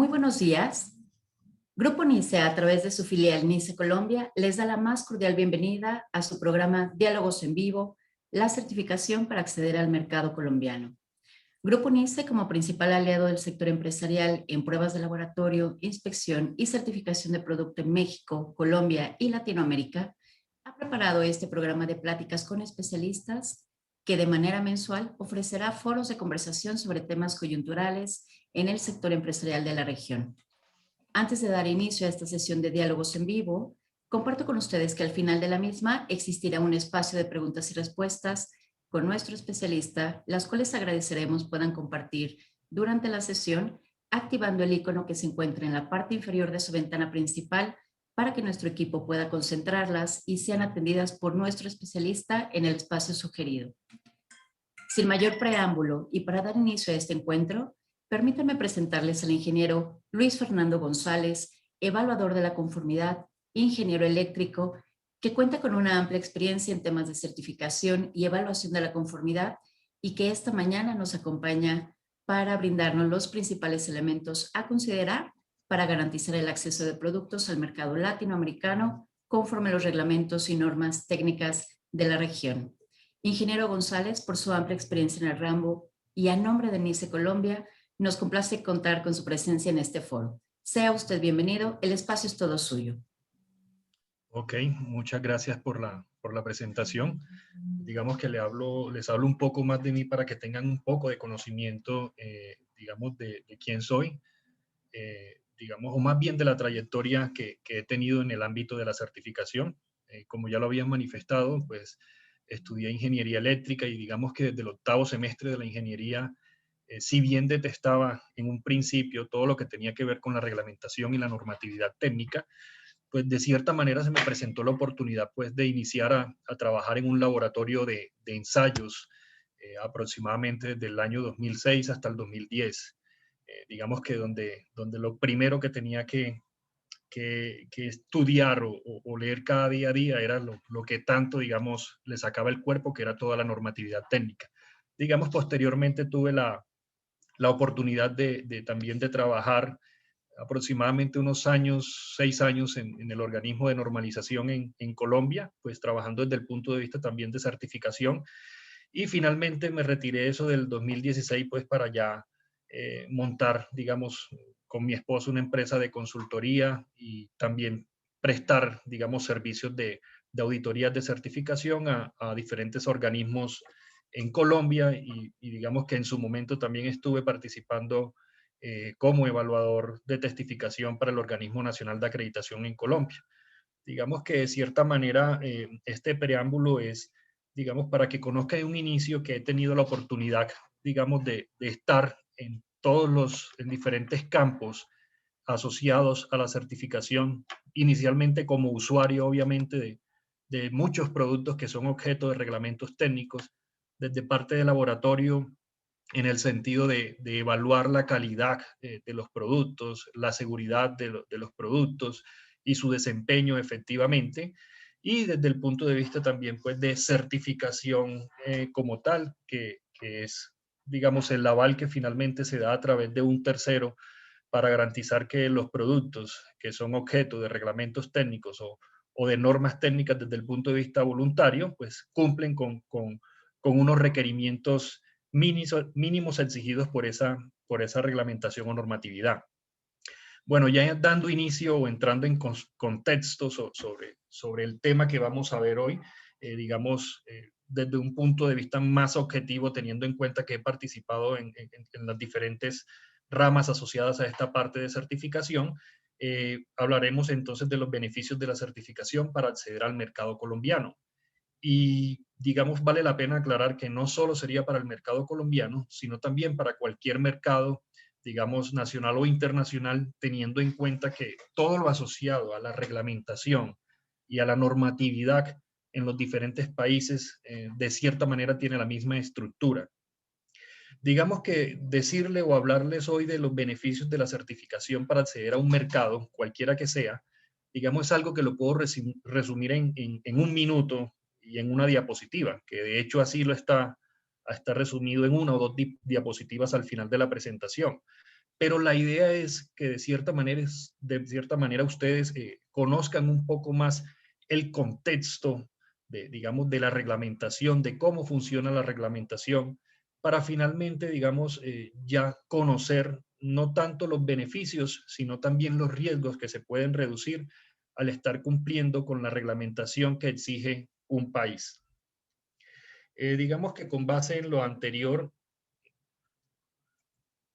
Muy buenos días. Grupo NICE, a través de su filial NICE Colombia, les da la más cordial bienvenida a su programa Diálogos en Vivo, la certificación para acceder al mercado colombiano. Grupo NICE, como principal aliado del sector empresarial en pruebas de laboratorio, inspección y certificación de producto en México, Colombia y Latinoamérica, ha preparado este programa de pláticas con especialistas que de manera mensual ofrecerá foros de conversación sobre temas coyunturales en el sector empresarial de la región. Antes de dar inicio a esta sesión de diálogos en vivo, comparto con ustedes que al final de la misma existirá un espacio de preguntas y respuestas con nuestro especialista, las cuales agradeceremos puedan compartir durante la sesión activando el icono que se encuentra en la parte inferior de su ventana principal para que nuestro equipo pueda concentrarlas y sean atendidas por nuestro especialista en el espacio sugerido. Sin mayor preámbulo y para dar inicio a este encuentro, permítanme presentarles al ingeniero Luis Fernando González, evaluador de la conformidad, ingeniero eléctrico, que cuenta con una amplia experiencia en temas de certificación y evaluación de la conformidad y que esta mañana nos acompaña para brindarnos los principales elementos a considerar para garantizar el acceso de productos al mercado latinoamericano conforme a los reglamentos y normas técnicas de la región. Ingeniero González, por su amplia experiencia en el ramo y a nombre de NICE Colombia, nos complace contar con su presencia en este foro. Sea usted bienvenido, el espacio es todo suyo. Ok, muchas gracias por la presentación. Digamos que les hablo un poco más de mí para que tengan un poco de conocimiento, digamos, de quién soy, digamos, o más bien de la trayectoria que he tenido en el ámbito de la certificación. Como ya lo habían manifestado, pues estudié ingeniería eléctrica y digamos que desde el octavo semestre de la ingeniería, si bien detestaba en un principio todo lo que tenía que ver con la reglamentación y la normatividad técnica, pues de cierta manera se me presentó la oportunidad pues de iniciar a trabajar en un laboratorio de ensayos aproximadamente desde el año 2006 hasta el 2010. Digamos que donde lo primero que tenía que estudiar o leer cada día a día era lo que tanto, digamos, le sacaba el cuerpo, que era toda la normatividad técnica. Digamos, posteriormente tuve la oportunidad también de trabajar aproximadamente unos años, 6 años en el organismo de normalización en Colombia, pues trabajando desde el punto de vista también de certificación. Y finalmente me retiré eso del 2016, pues para ya montar, digamos, con mi esposo una empresa de consultoría y también prestar, digamos, servicios de auditorías de certificación a diferentes organismos en Colombia y digamos que en su momento también estuve participando como evaluador de testificación para el Organismo Nacional de Acreditación en Colombia. Digamos que de cierta manera este preámbulo es, digamos, para que conozca de un inicio que he tenido la oportunidad, digamos, de estar en diferentes campos asociados a la certificación, inicialmente como usuario, obviamente, de muchos productos que son objeto de reglamentos técnicos, desde parte de laboratorio, en el sentido de evaluar la calidad de los productos, la seguridad de los productos y su desempeño efectivamente, y desde el punto de vista también pues, de certificación como tal, que es, digamos, el aval que finalmente se da a través de un tercero para garantizar que los productos que son objeto de reglamentos técnicos o de normas técnicas desde el punto de vista voluntario, pues cumplen con unos requerimientos mínimos exigidos por esa reglamentación o normatividad. Bueno, ya dando inicio o entrando en contexto sobre el tema que vamos a ver hoy, digamos, desde un punto de vista más objetivo, teniendo en cuenta que he participado en las diferentes ramas asociadas a esta parte de certificación, hablaremos entonces de los beneficios de la certificación para acceder al mercado colombiano. Y digamos, vale la pena aclarar que no solo sería para el mercado colombiano, sino también para cualquier mercado, digamos, nacional o internacional, teniendo en cuenta que todo lo asociado a la reglamentación y a la normatividad en los diferentes países, de cierta manera tiene la misma estructura. Digamos que decirle o hablarles hoy de los beneficios de la certificación para acceder a un mercado, cualquiera que sea, digamos, es algo que lo puedo resumir en un minuto y en una diapositiva, que de hecho así lo está resumido en una o dos diapositivas al final de la presentación. pero la idea es que de cierta manera ustedes conozcan un poco más el contexto de, digamos, de la reglamentación, de cómo funciona la reglamentación, para finalmente, digamos, ya conocer no tanto los beneficios, sino también los riesgos que se pueden reducir al estar cumpliendo con la reglamentación que exige un país. Digamos que con base en lo anterior,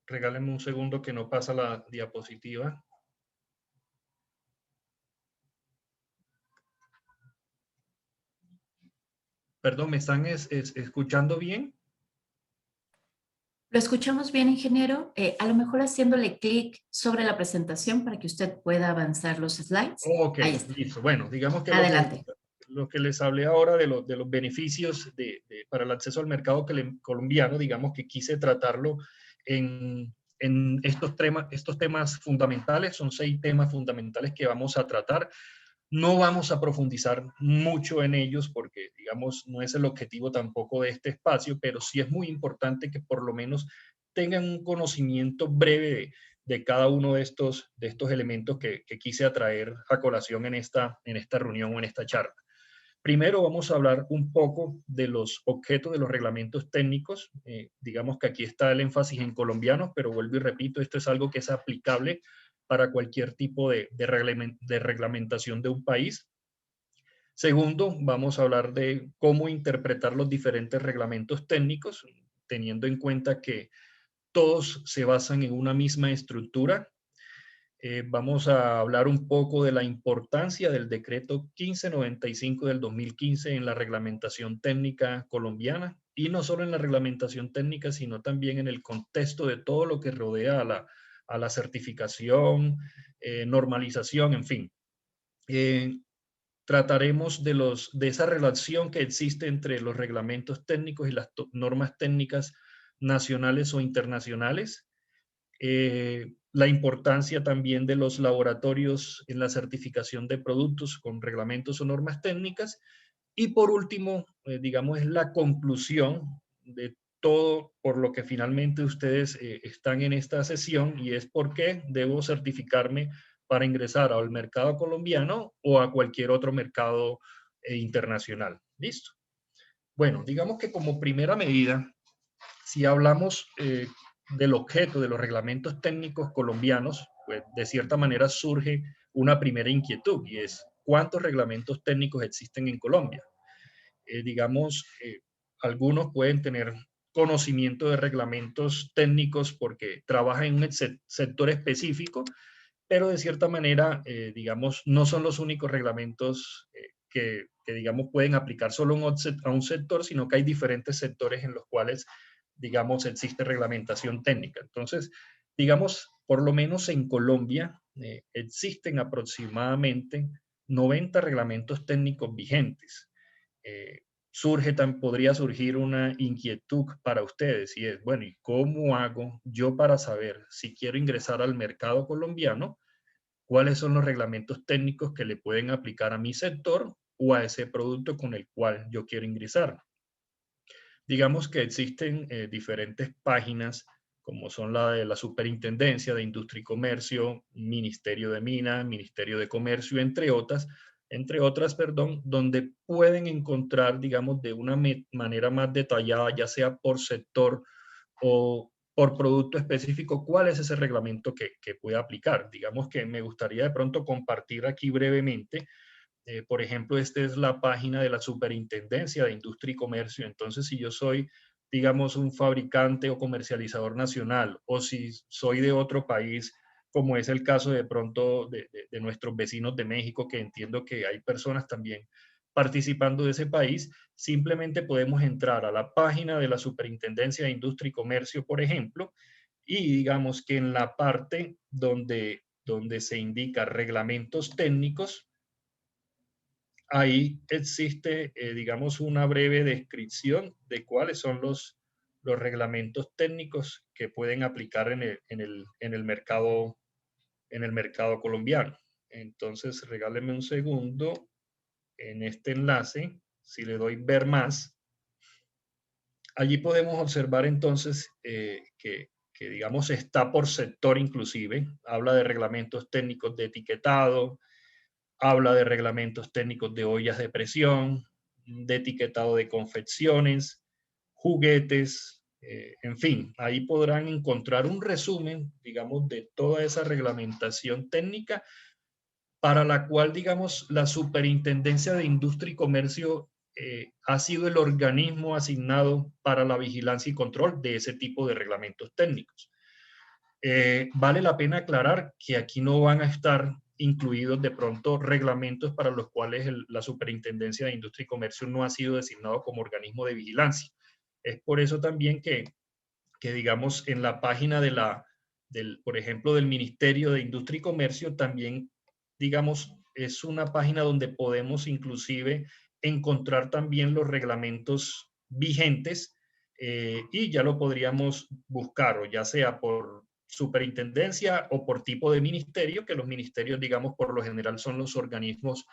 regálenme un segundo que no pasa la diapositiva. Perdón, ¿me están escuchando bien? Lo escuchamos bien, ingeniero. A lo mejor haciéndole clic sobre la presentación para que usted pueda avanzar los slides. Ok, Ahí está. listo. Bueno, digamos que Adelante. lo que les hablé ahora de los beneficios para el acceso al mercado colombiano, digamos que quise tratarlo en estos temas fundamentales. Son 6 temas fundamentales que vamos a tratar. No vamos a profundizar mucho en ellos porque, digamos, no es el objetivo tampoco de este espacio, pero sí es muy importante que por lo menos tengan un conocimiento breve de cada uno de estos elementos que quise atraer a colación en esta reunión o en esta charla. Primero vamos a hablar un poco de los objetos de los reglamentos técnicos. Digamos que aquí está el énfasis en colombianos, pero vuelvo y repito, esto es algo que es aplicable para cualquier tipo de reglamentación de un país. Segundo, vamos a hablar de cómo interpretar los diferentes reglamentos técnicos, teniendo en cuenta que todos se basan en una misma estructura. Vamos a hablar un poco de la importancia del decreto 1595 del 2015 en la reglamentación técnica colombiana, y no solo en la reglamentación técnica, sino también en el contexto de todo lo que rodea a la certificación, normalización, en fin. Trataremos de esa relación que existe entre los reglamentos técnicos y las normas técnicas nacionales o internacionales. La importancia también de los laboratorios en la certificación de productos con reglamentos o normas técnicas. Y por último, digamos, es la conclusión de todo por lo que finalmente ustedes están en esta sesión, y es por qué debo certificarme para ingresar al mercado colombiano o a cualquier otro mercado internacional. ¿Listo? Bueno, digamos que como primera medida, si hablamos del objeto de los reglamentos técnicos colombianos, pues de cierta manera surge una primera inquietud, y es ¿cuántos reglamentos técnicos existen en Colombia? Digamos, algunos pueden tener conocimiento de reglamentos técnicos porque trabajan en un sector específico, pero de cierta manera, digamos, no son los únicos reglamentos digamos, pueden aplicar solo a un sector, sino que hay diferentes sectores en los cuales, digamos, existe reglamentación técnica. Entonces, digamos, por lo menos en Colombia existen aproximadamente 90 reglamentos técnicos vigentes. Eh, podría surgir una inquietud para ustedes, y es, bueno, ¿y cómo hago yo para saber si quiero ingresar al mercado colombiano? ¿Cuáles son los reglamentos técnicos que le pueden aplicar a mi sector o a ese producto con el cual yo quiero ingresar? Digamos que existen diferentes páginas, como son la de la Superintendencia de Industria y Comercio, Ministerio de Minas, Ministerio de Comercio, entre otras, perdón, donde pueden encontrar, digamos, de una manera más detallada, ya sea por sector o por producto específico, cuál es ese reglamento que puede aplicar. Digamos que me gustaría de pronto compartir aquí brevemente. Por ejemplo, esta es la página de la Superintendencia de Industria y Comercio. Entonces, si yo soy, digamos, un fabricante o comercializador nacional, o si soy de otro país, como es el caso de pronto de nuestros vecinos de México, que entiendo que hay personas también participando de ese país, simplemente podemos entrar a la página de la Superintendencia de Industria y Comercio, por ejemplo, y digamos que en la parte donde se indica reglamentos técnicos, ahí existe, digamos, una breve descripción de cuáles son los reglamentos técnicos que pueden aplicar en el mercado colombiano. Entonces, regáleme un segundo en este enlace. Si le doy ver más, allí podemos observar entonces que digamos está por sector inclusive, habla de reglamentos técnicos de etiquetado, habla de reglamentos técnicos de ollas de presión, de etiquetado de confecciones, juguetes, en fin, ahí podrán encontrar un resumen, digamos, de toda esa reglamentación técnica para la cual, digamos, la Superintendencia de Industria y Comercio ha sido el organismo asignado para la vigilancia y control de ese tipo de reglamentos técnicos. Vale la pena aclarar que aquí no van a estar incluidos de pronto reglamentos para los cuales la Superintendencia de Industria y Comercio no ha sido designado como organismo de vigilancia. Es por eso también que digamos, en la página por ejemplo, del Ministerio de Industria y Comercio, también, digamos, es una página donde podemos inclusive encontrar también los reglamentos vigentes y ya lo podríamos buscar, o ya sea por superintendencia o por tipo de ministerio, que los ministerios, digamos, por lo general son los organismos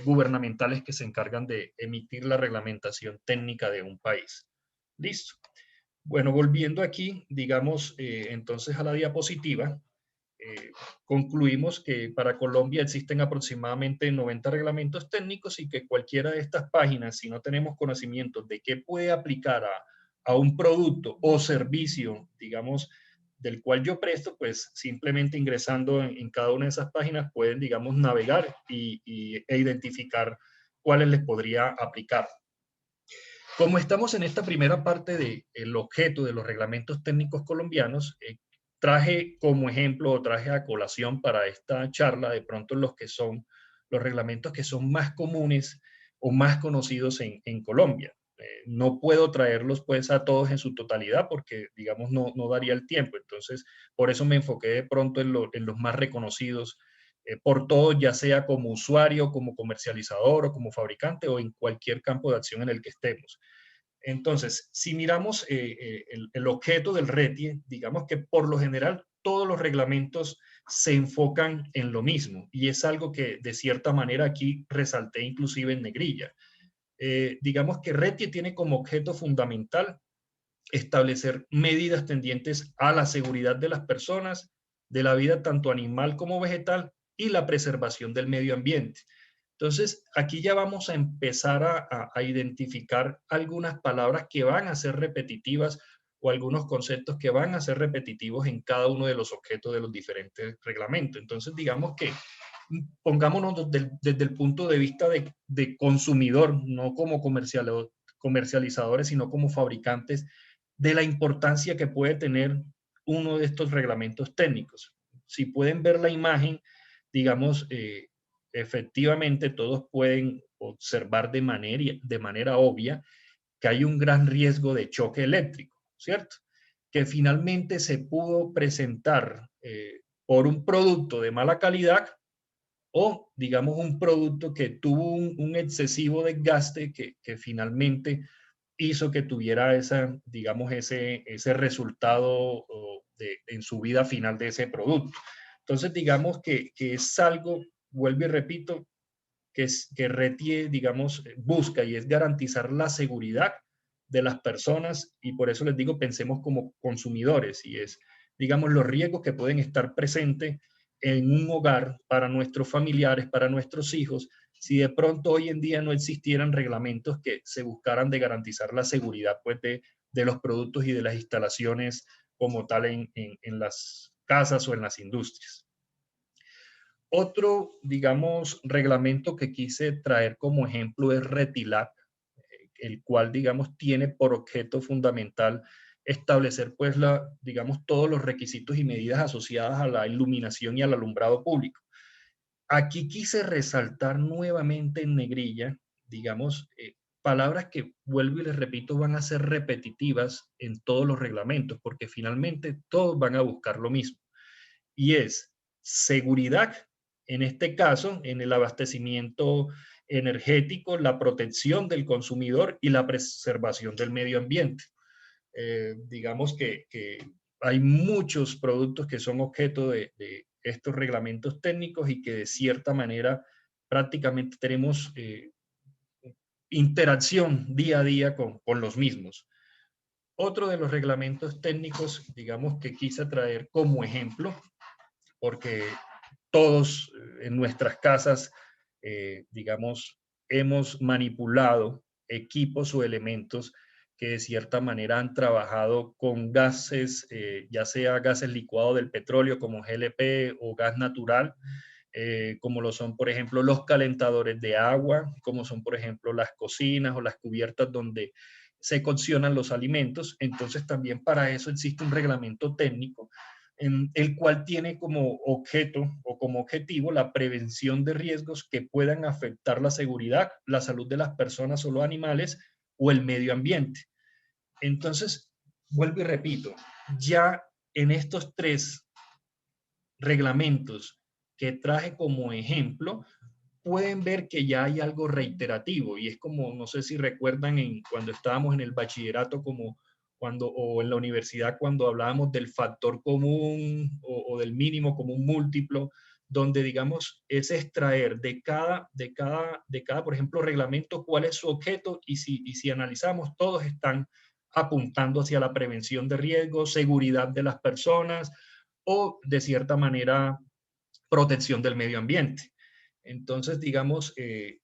gubernamentales que se encargan de emitir la reglamentación técnica de un país. Listo. Bueno, volviendo aquí, digamos, entonces a la diapositiva, eh, concluimos que para Colombia existen aproximadamente 90 reglamentos técnicos y que cualquiera de estas páginas, si no tenemos conocimiento de qué puede aplicar a un producto o servicio, digamos, del cual yo presto, pues simplemente ingresando en cada una de esas páginas pueden, digamos, navegar e identificar cuáles les podría aplicar. Como estamos en esta primera parte del objeto de los reglamentos técnicos colombianos, traje como ejemplo o traje a colación para esta charla de pronto los que son los reglamentos que son más comunes o más conocidos en Colombia. No puedo traerlos pues a todos en su totalidad porque digamos no daría el tiempo. Entonces, por eso me enfoqué de pronto en los más reconocidos por todos, ya sea como usuario, como comercializador o como fabricante o en cualquier campo de acción en el que estemos. Entonces, si miramos el objeto del RETIE, digamos que por lo general todos los reglamentos se enfocan en lo mismo y es algo que de cierta manera aquí resalté inclusive en negrilla. Digamos que RETIE tiene como objeto fundamental establecer medidas tendientes a la seguridad de las personas, de la vida tanto animal como vegetal y la preservación del medio ambiente. Entonces, aquí ya vamos a empezar a identificar algunas palabras que van a ser repetitivas o algunos conceptos que van a ser repetitivos en cada uno de los objetos de los diferentes reglamentos. Entonces, digamos que pongámonos desde el punto de vista de consumidor, no como comercializadores, sino como fabricantes, de la importancia que puede tener uno de estos reglamentos técnicos. Si pueden ver la imagen, digamos, efectivamente todos pueden observar de manera obvia que hay un gran riesgo de choque eléctrico, ¿cierto? Que finalmente se pudo presentar por un producto de mala calidad o, digamos, un producto que tuvo un excesivo desgaste que finalmente hizo que tuviera digamos, ese resultado en su vida final de ese producto. Entonces, digamos que es algo, vuelvo y repito, que RETIE, digamos, busca y es garantizar la seguridad de las personas y por eso les digo, pensemos como consumidores y es, digamos, los riesgos que pueden estar presentes en un hogar para nuestros familiares, para nuestros hijos, si de pronto hoy en día no existieran reglamentos que se buscaran de garantizar la seguridad pues, de los productos y de las instalaciones como tal en las casas o en las industrias. Otro, digamos, reglamento que quise traer como ejemplo es RETILAC, el cual, digamos, tiene por objeto fundamental establecer, pues, digamos, todos los requisitos y medidas asociadas a la iluminación y al alumbrado público. Aquí quise resaltar nuevamente en negrilla, digamos, palabras que, vuelvo y les repito, van a ser repetitivas en todos los reglamentos, porque finalmente todos van a buscar lo mismo. Y es seguridad, en este caso, en el abastecimiento energético, la protección del consumidor y la preservación del medio ambiente. Digamos que hay muchos productos que son objeto de estos reglamentos técnicos y que de cierta manera prácticamente tenemos interacción día a día con los mismos. Otro de los reglamentos técnicos, digamos, que quise traer como ejemplo, porque todos en nuestras casas, digamos, hemos manipulado equipos o elementos que de cierta manera han trabajado con gases, ya sea gases licuados del petróleo como GLP o gas natural, como lo son, por ejemplo, los calentadores de agua, como son, por ejemplo, las cocinas o las cubiertas donde se coccionan los alimentos. Entonces, también para eso existe un reglamento técnico en el cual tiene como objeto o como objetivo la prevención de riesgos que puedan afectar la seguridad, la salud de las personas o los animales o el medio ambiente. Entonces, vuelvo y repito, ya en estos tres reglamentos que traje como ejemplo, pueden ver que ya hay algo reiterativo y es como, no sé si recuerdan cuando estábamos en el bachillerato, como cuando, o en la universidad, cuando hablábamos del factor común o del mínimo común múltiplo, donde digamos es extraer de cada, por ejemplo, reglamento cuál es su objeto y si analizamos, todos están apuntando hacia la prevención de riesgos, seguridad de las personas o de cierta manera protección del medio ambiente. Entonces, digamos,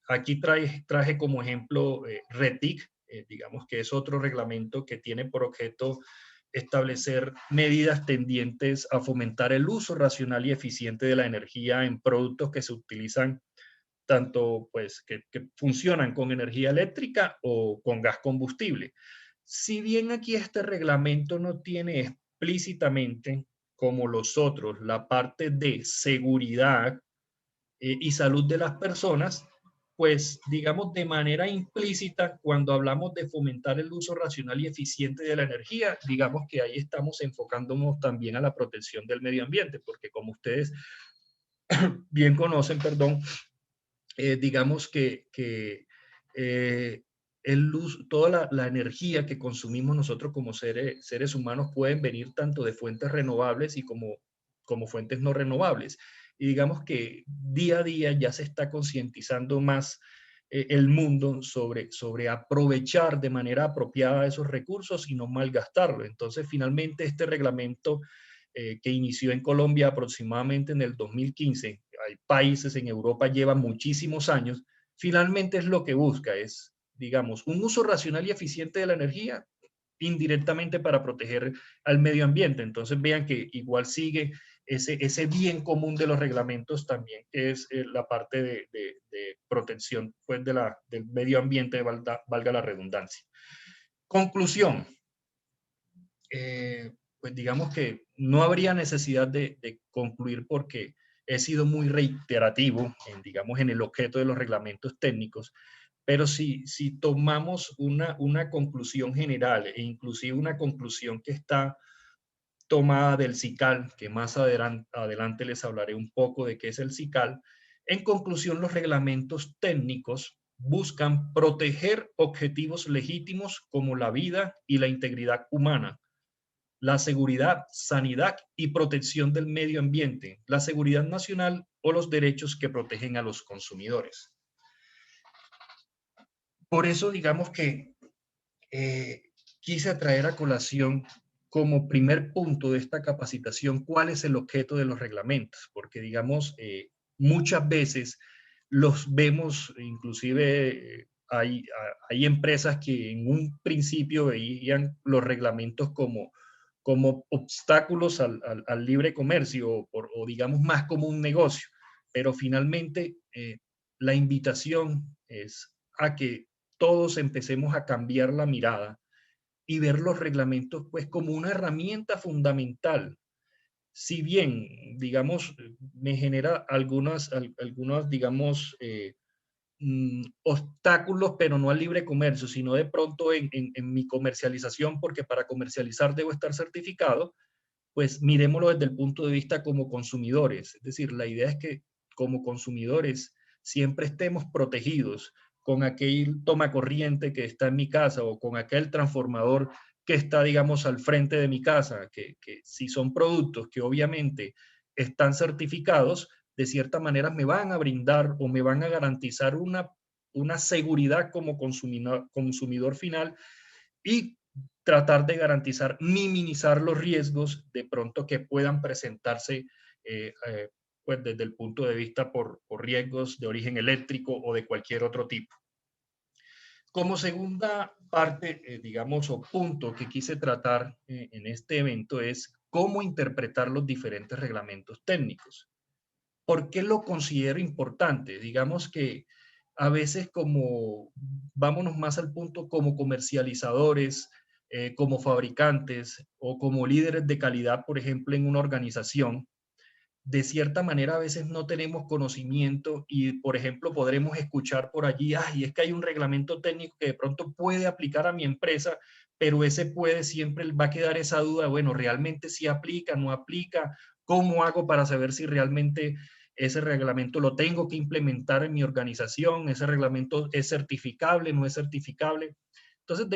aquí traje como ejemplo RETIC, digamos que es otro reglamento que tiene por objeto establecer medidas tendientes a fomentar el uso racional y eficiente de la energía en productos que se utilizan tanto pues que funcionan con energía eléctrica o con gas combustible. Si bien aquí este reglamento no tiene explícitamente como los otros la parte de seguridad y salud de las personas, pues digamos de manera implícita, cuando hablamos de fomentar el uso racional y eficiente de la energía, digamos que ahí estamos enfocándonos también a la protección del medio ambiente, porque como ustedes bien conocen, perdón, digamos que toda la energía que consumimos nosotros como seres humanos pueden venir tanto de fuentes renovables y como fuentes no renovables. Y digamos que día a día ya se está concientizando más el mundo sobre aprovechar de manera apropiada esos recursos y no malgastarlo. Entonces, finalmente, este reglamento que inició en Colombia aproximadamente en el 2015, hay países en Europa llevan muchísimos años, finalmente es lo que busca, es, digamos, un uso racional y eficiente de la energía indirectamente para proteger al medio ambiente. Entonces vean que igual sigue ese bien común de los reglamentos también, que es la parte de protección pues, del medio ambiente, valga la redundancia. Conclusión, pues digamos que no habría necesidad de concluir porque he sido muy reiterativo digamos, en el objeto de los reglamentos técnicos, pero si tomamos una conclusión general e inclusive una conclusión que está tomada del CICAL, que más adelante les hablaré un poco de qué es el CICAL, en conclusión, los reglamentos técnicos buscan proteger objetivos legítimos como la vida y la integridad humana, la seguridad, sanidad y protección del medio ambiente, la seguridad nacional o los derechos que protegen a los consumidores. Por eso, digamos que eh, quise traer a colación como primer punto de esta capacitación cuál es el objeto de los reglamentos, porque, digamos, muchas veces los vemos, inclusive hay empresas que en un principio veían los reglamentos como obstáculos al libre comercio o digamos más como un negocio, pero finalmente la invitación es a que todos empecemos a cambiar la mirada y ver los reglamentos pues como una herramienta fundamental. Si bien, digamos, me genera algunos digamos, obstáculos, pero no al libre comercio, sino de pronto en mi comercialización, porque para comercializar debo estar certificado, pues miremoslo desde el punto de vista como consumidores. Es decir, la idea es que como consumidores siempre estemos protegidos con aquel tomacorriente que está en mi casa o con aquel transformador que está, digamos, al frente de mi casa, que si son productos que obviamente están certificados, de cierta manera me van a brindar o me van a garantizar una seguridad como consumidor final y tratar de garantizar, minimizar los riesgos de pronto que puedan presentarse pues desde el punto de vista por riesgos de origen eléctrico o de cualquier otro tipo. Como segunda parte, digamos, o punto que quise tratar en este evento es cómo interpretar los diferentes reglamentos técnicos. ¿Por qué lo considero importante? Digamos que a veces como, vámonos más al punto como comercializadores, como fabricantes o como líderes de calidad, por ejemplo, en una organización, de cierta manera a veces no tenemos conocimiento y, por ejemplo, podremos escuchar por allí, ay, es que hay un reglamento técnico que de pronto puede aplicar a mi empresa, pero ese puede siempre va a quedar esa duda, bueno, realmente si aplica, no aplica, ¿cómo hago para saber si realmente ese reglamento lo tengo que implementar en mi organización? ¿Ese reglamento es certificable, no es certificable? Entonces,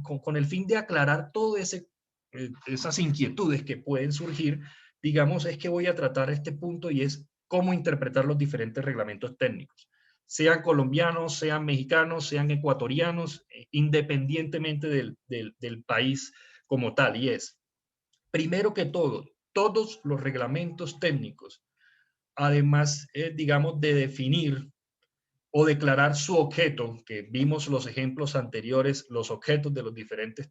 con el fin de aclarar todo esas inquietudes que pueden surgir, digamos, es que voy a tratar este punto y es cómo interpretar los diferentes reglamentos técnicos, sean colombianos, sean mexicanos, sean ecuatorianos, independientemente del país como tal. Y es, primero que todo, todos los reglamentos técnicos, además, digamos, de definir o declarar su objeto, que vimos los ejemplos anteriores, los objetos de los diferentes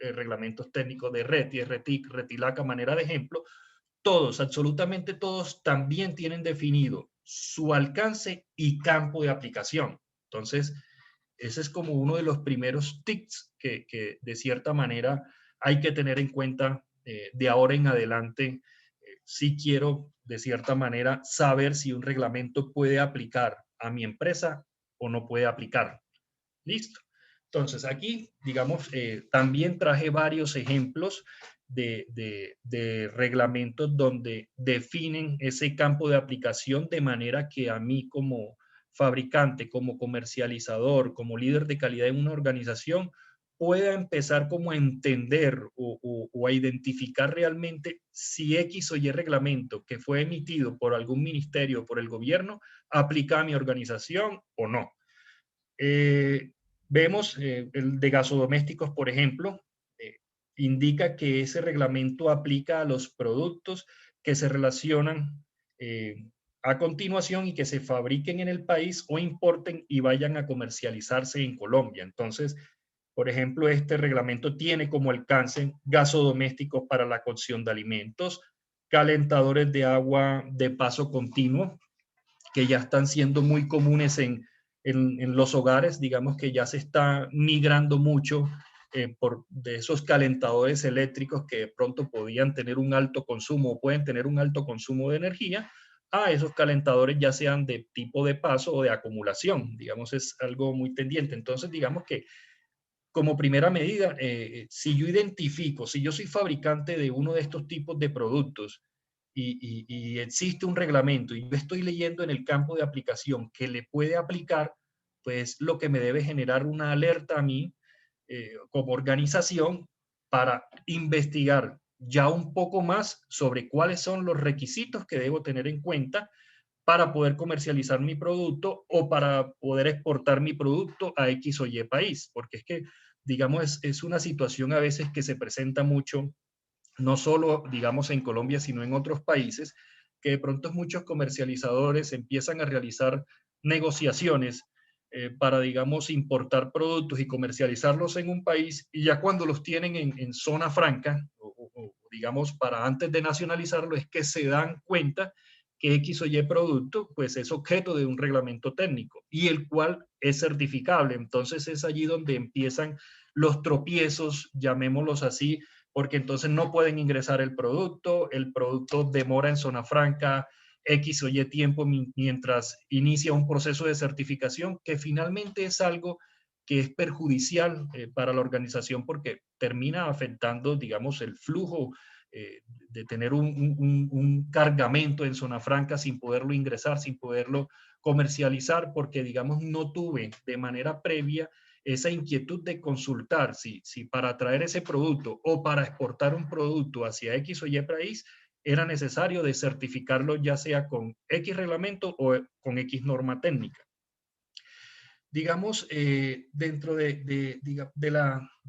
reglamentos técnicos de RETI, RETIC, RETILAC a manera de ejemplo, todos, absolutamente todos, también tienen definido su alcance y campo de aplicación. Entonces, ese es como uno de los primeros tics que de cierta manera hay que tener en cuenta de ahora en adelante. Si quiero, de cierta manera, saber si un reglamento puede aplicar a mi empresa o no puede aplicar. Listo. Entonces, aquí, digamos, también traje varios ejemplos de reglamentos donde definen ese campo de aplicación de manera que a mí como fabricante, como comercializador, como líder de calidad en una organización, pueda empezar como a entender o a identificar realmente si X o Y reglamento que fue emitido por algún ministerio o por el gobierno aplica a mi organización o no. Vemos el de gasodomésticos, por ejemplo, indica que ese reglamento aplica a los productos que se relacionan a continuación y que se fabriquen en el país o importen y vayan a comercializarse en Colombia. Entonces, por ejemplo, este reglamento tiene como alcance gasodomésticos para la cocción de alimentos, calentadores de agua de paso continuo, que ya están siendo muy comunes en los hogares, digamos que ya se está migrando mucho de esos calentadores eléctricos que de pronto podían tener un alto consumo o pueden tener un alto consumo de energía, a esos calentadores ya sean de tipo de paso o de acumulación, digamos, es algo muy tendiente. Entonces, digamos que como primera medida, si yo identifico, si yo soy fabricante de uno de estos tipos de productos y existe un reglamento y yo estoy leyendo en el campo de aplicación que le puede aplicar, pues lo que me debe generar una alerta a mí como organización para investigar ya un poco más sobre cuáles son los requisitos que debo tener en cuenta para poder comercializar mi producto o para poder exportar mi producto a X o Y país, porque es que, digamos, es una situación a veces que se presenta mucho, no solo, digamos, en Colombia, sino en otros países, que de pronto muchos comercializadores empiezan a realizar negociaciones para, digamos, importar productos y comercializarlos en un país y ya cuando los tienen en zona franca, digamos, para antes de nacionalizarlo, es que se dan cuenta que X o Y producto pues es objeto de un reglamento técnico y el cual es certificable. Entonces es allí donde empiezan los tropiezos, llamémoslos así, porque entonces no pueden ingresar el producto demora en zona franca X o Y tiempo mientras inicia un proceso de certificación que finalmente es algo que es perjudicial para la organización porque termina afectando, digamos, el flujo de tener un cargamento en zona franca sin poderlo ingresar, sin poderlo comercializar, porque, digamos, no tuve de manera previa esa inquietud de consultar si para traer ese producto o para exportar un producto hacia X o Y país era necesario de certificarlo ya sea con X reglamento o con X norma técnica. digamos, dentro de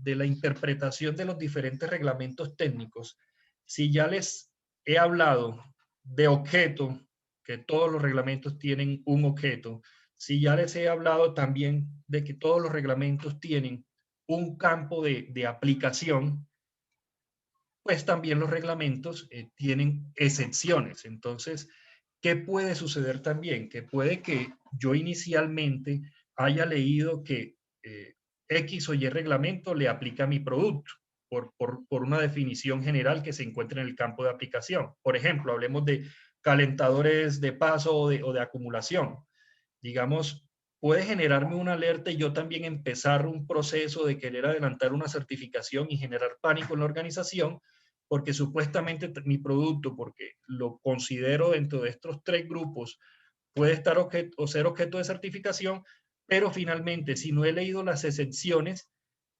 la interpretación de los diferentes reglamentos técnicos, si ya les he hablado de objeto, que todos los reglamentos tienen un objeto, si ya les he hablado también de que todos los reglamentos tienen un campo de aplicación, pues también los reglamentos tienen excepciones. Entonces, ¿qué puede suceder también? Que puede que yo inicialmente haya leído que X o Y reglamento le aplica a mi producto por una definición general que se encuentra en el campo de aplicación. Por ejemplo, hablemos de calentadores de paso o de acumulación. Digamos, puede generarme una alerta y yo también empezar un proceso de querer adelantar una certificación y generar pánico en la organización, porque supuestamente mi producto, porque lo considero dentro de estos tres grupos, puede estar o ser objeto de certificación, pero finalmente, si no he leído las excepciones,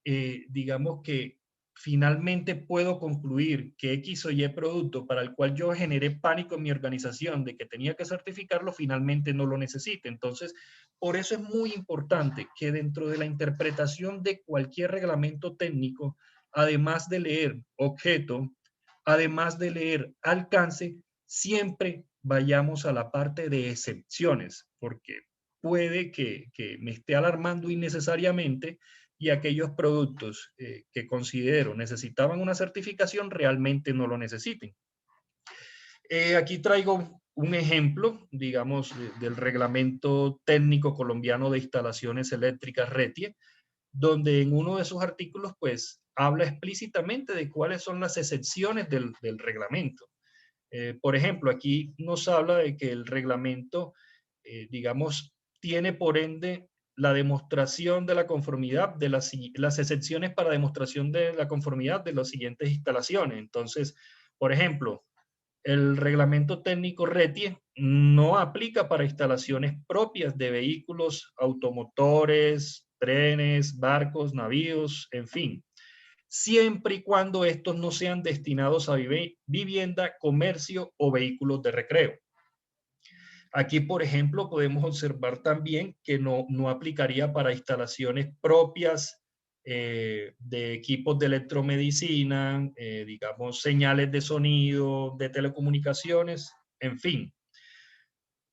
digamos que finalmente puedo concluir que X o Y producto para el cual yo generé pánico en mi organización de que tenía que certificarlo, finalmente no lo necesite. Entonces, por eso es muy importante que dentro de la interpretación de cualquier reglamento técnico, además de leer objeto, además de leer alcance, siempre vayamos a la parte de excepciones, porque puede que me esté alarmando innecesariamente y aquellos productos que considero necesitaban una certificación realmente no lo necesiten. Aquí traigo un ejemplo, digamos, del reglamento técnico colombiano de instalaciones eléctricas RETIE, donde en uno de sus artículos, pues, habla explícitamente de cuáles son las excepciones del reglamento. Por ejemplo, aquí nos habla de que el reglamento, digamos, tiene por ende la demostración de la conformidad de las excepciones para demostración de la conformidad de las siguientes instalaciones. Entonces, por ejemplo, el reglamento técnico RETIE no aplica para instalaciones propias de vehículos automotores, trenes, barcos, navíos, en fin, siempre y cuando estos no sean destinados a vivienda, comercio o vehículos de recreo. Aquí, por ejemplo, podemos observar también que no aplicaría para instalaciones propias de equipos de electromedicina, digamos, señales de sonido, de telecomunicaciones, en fin.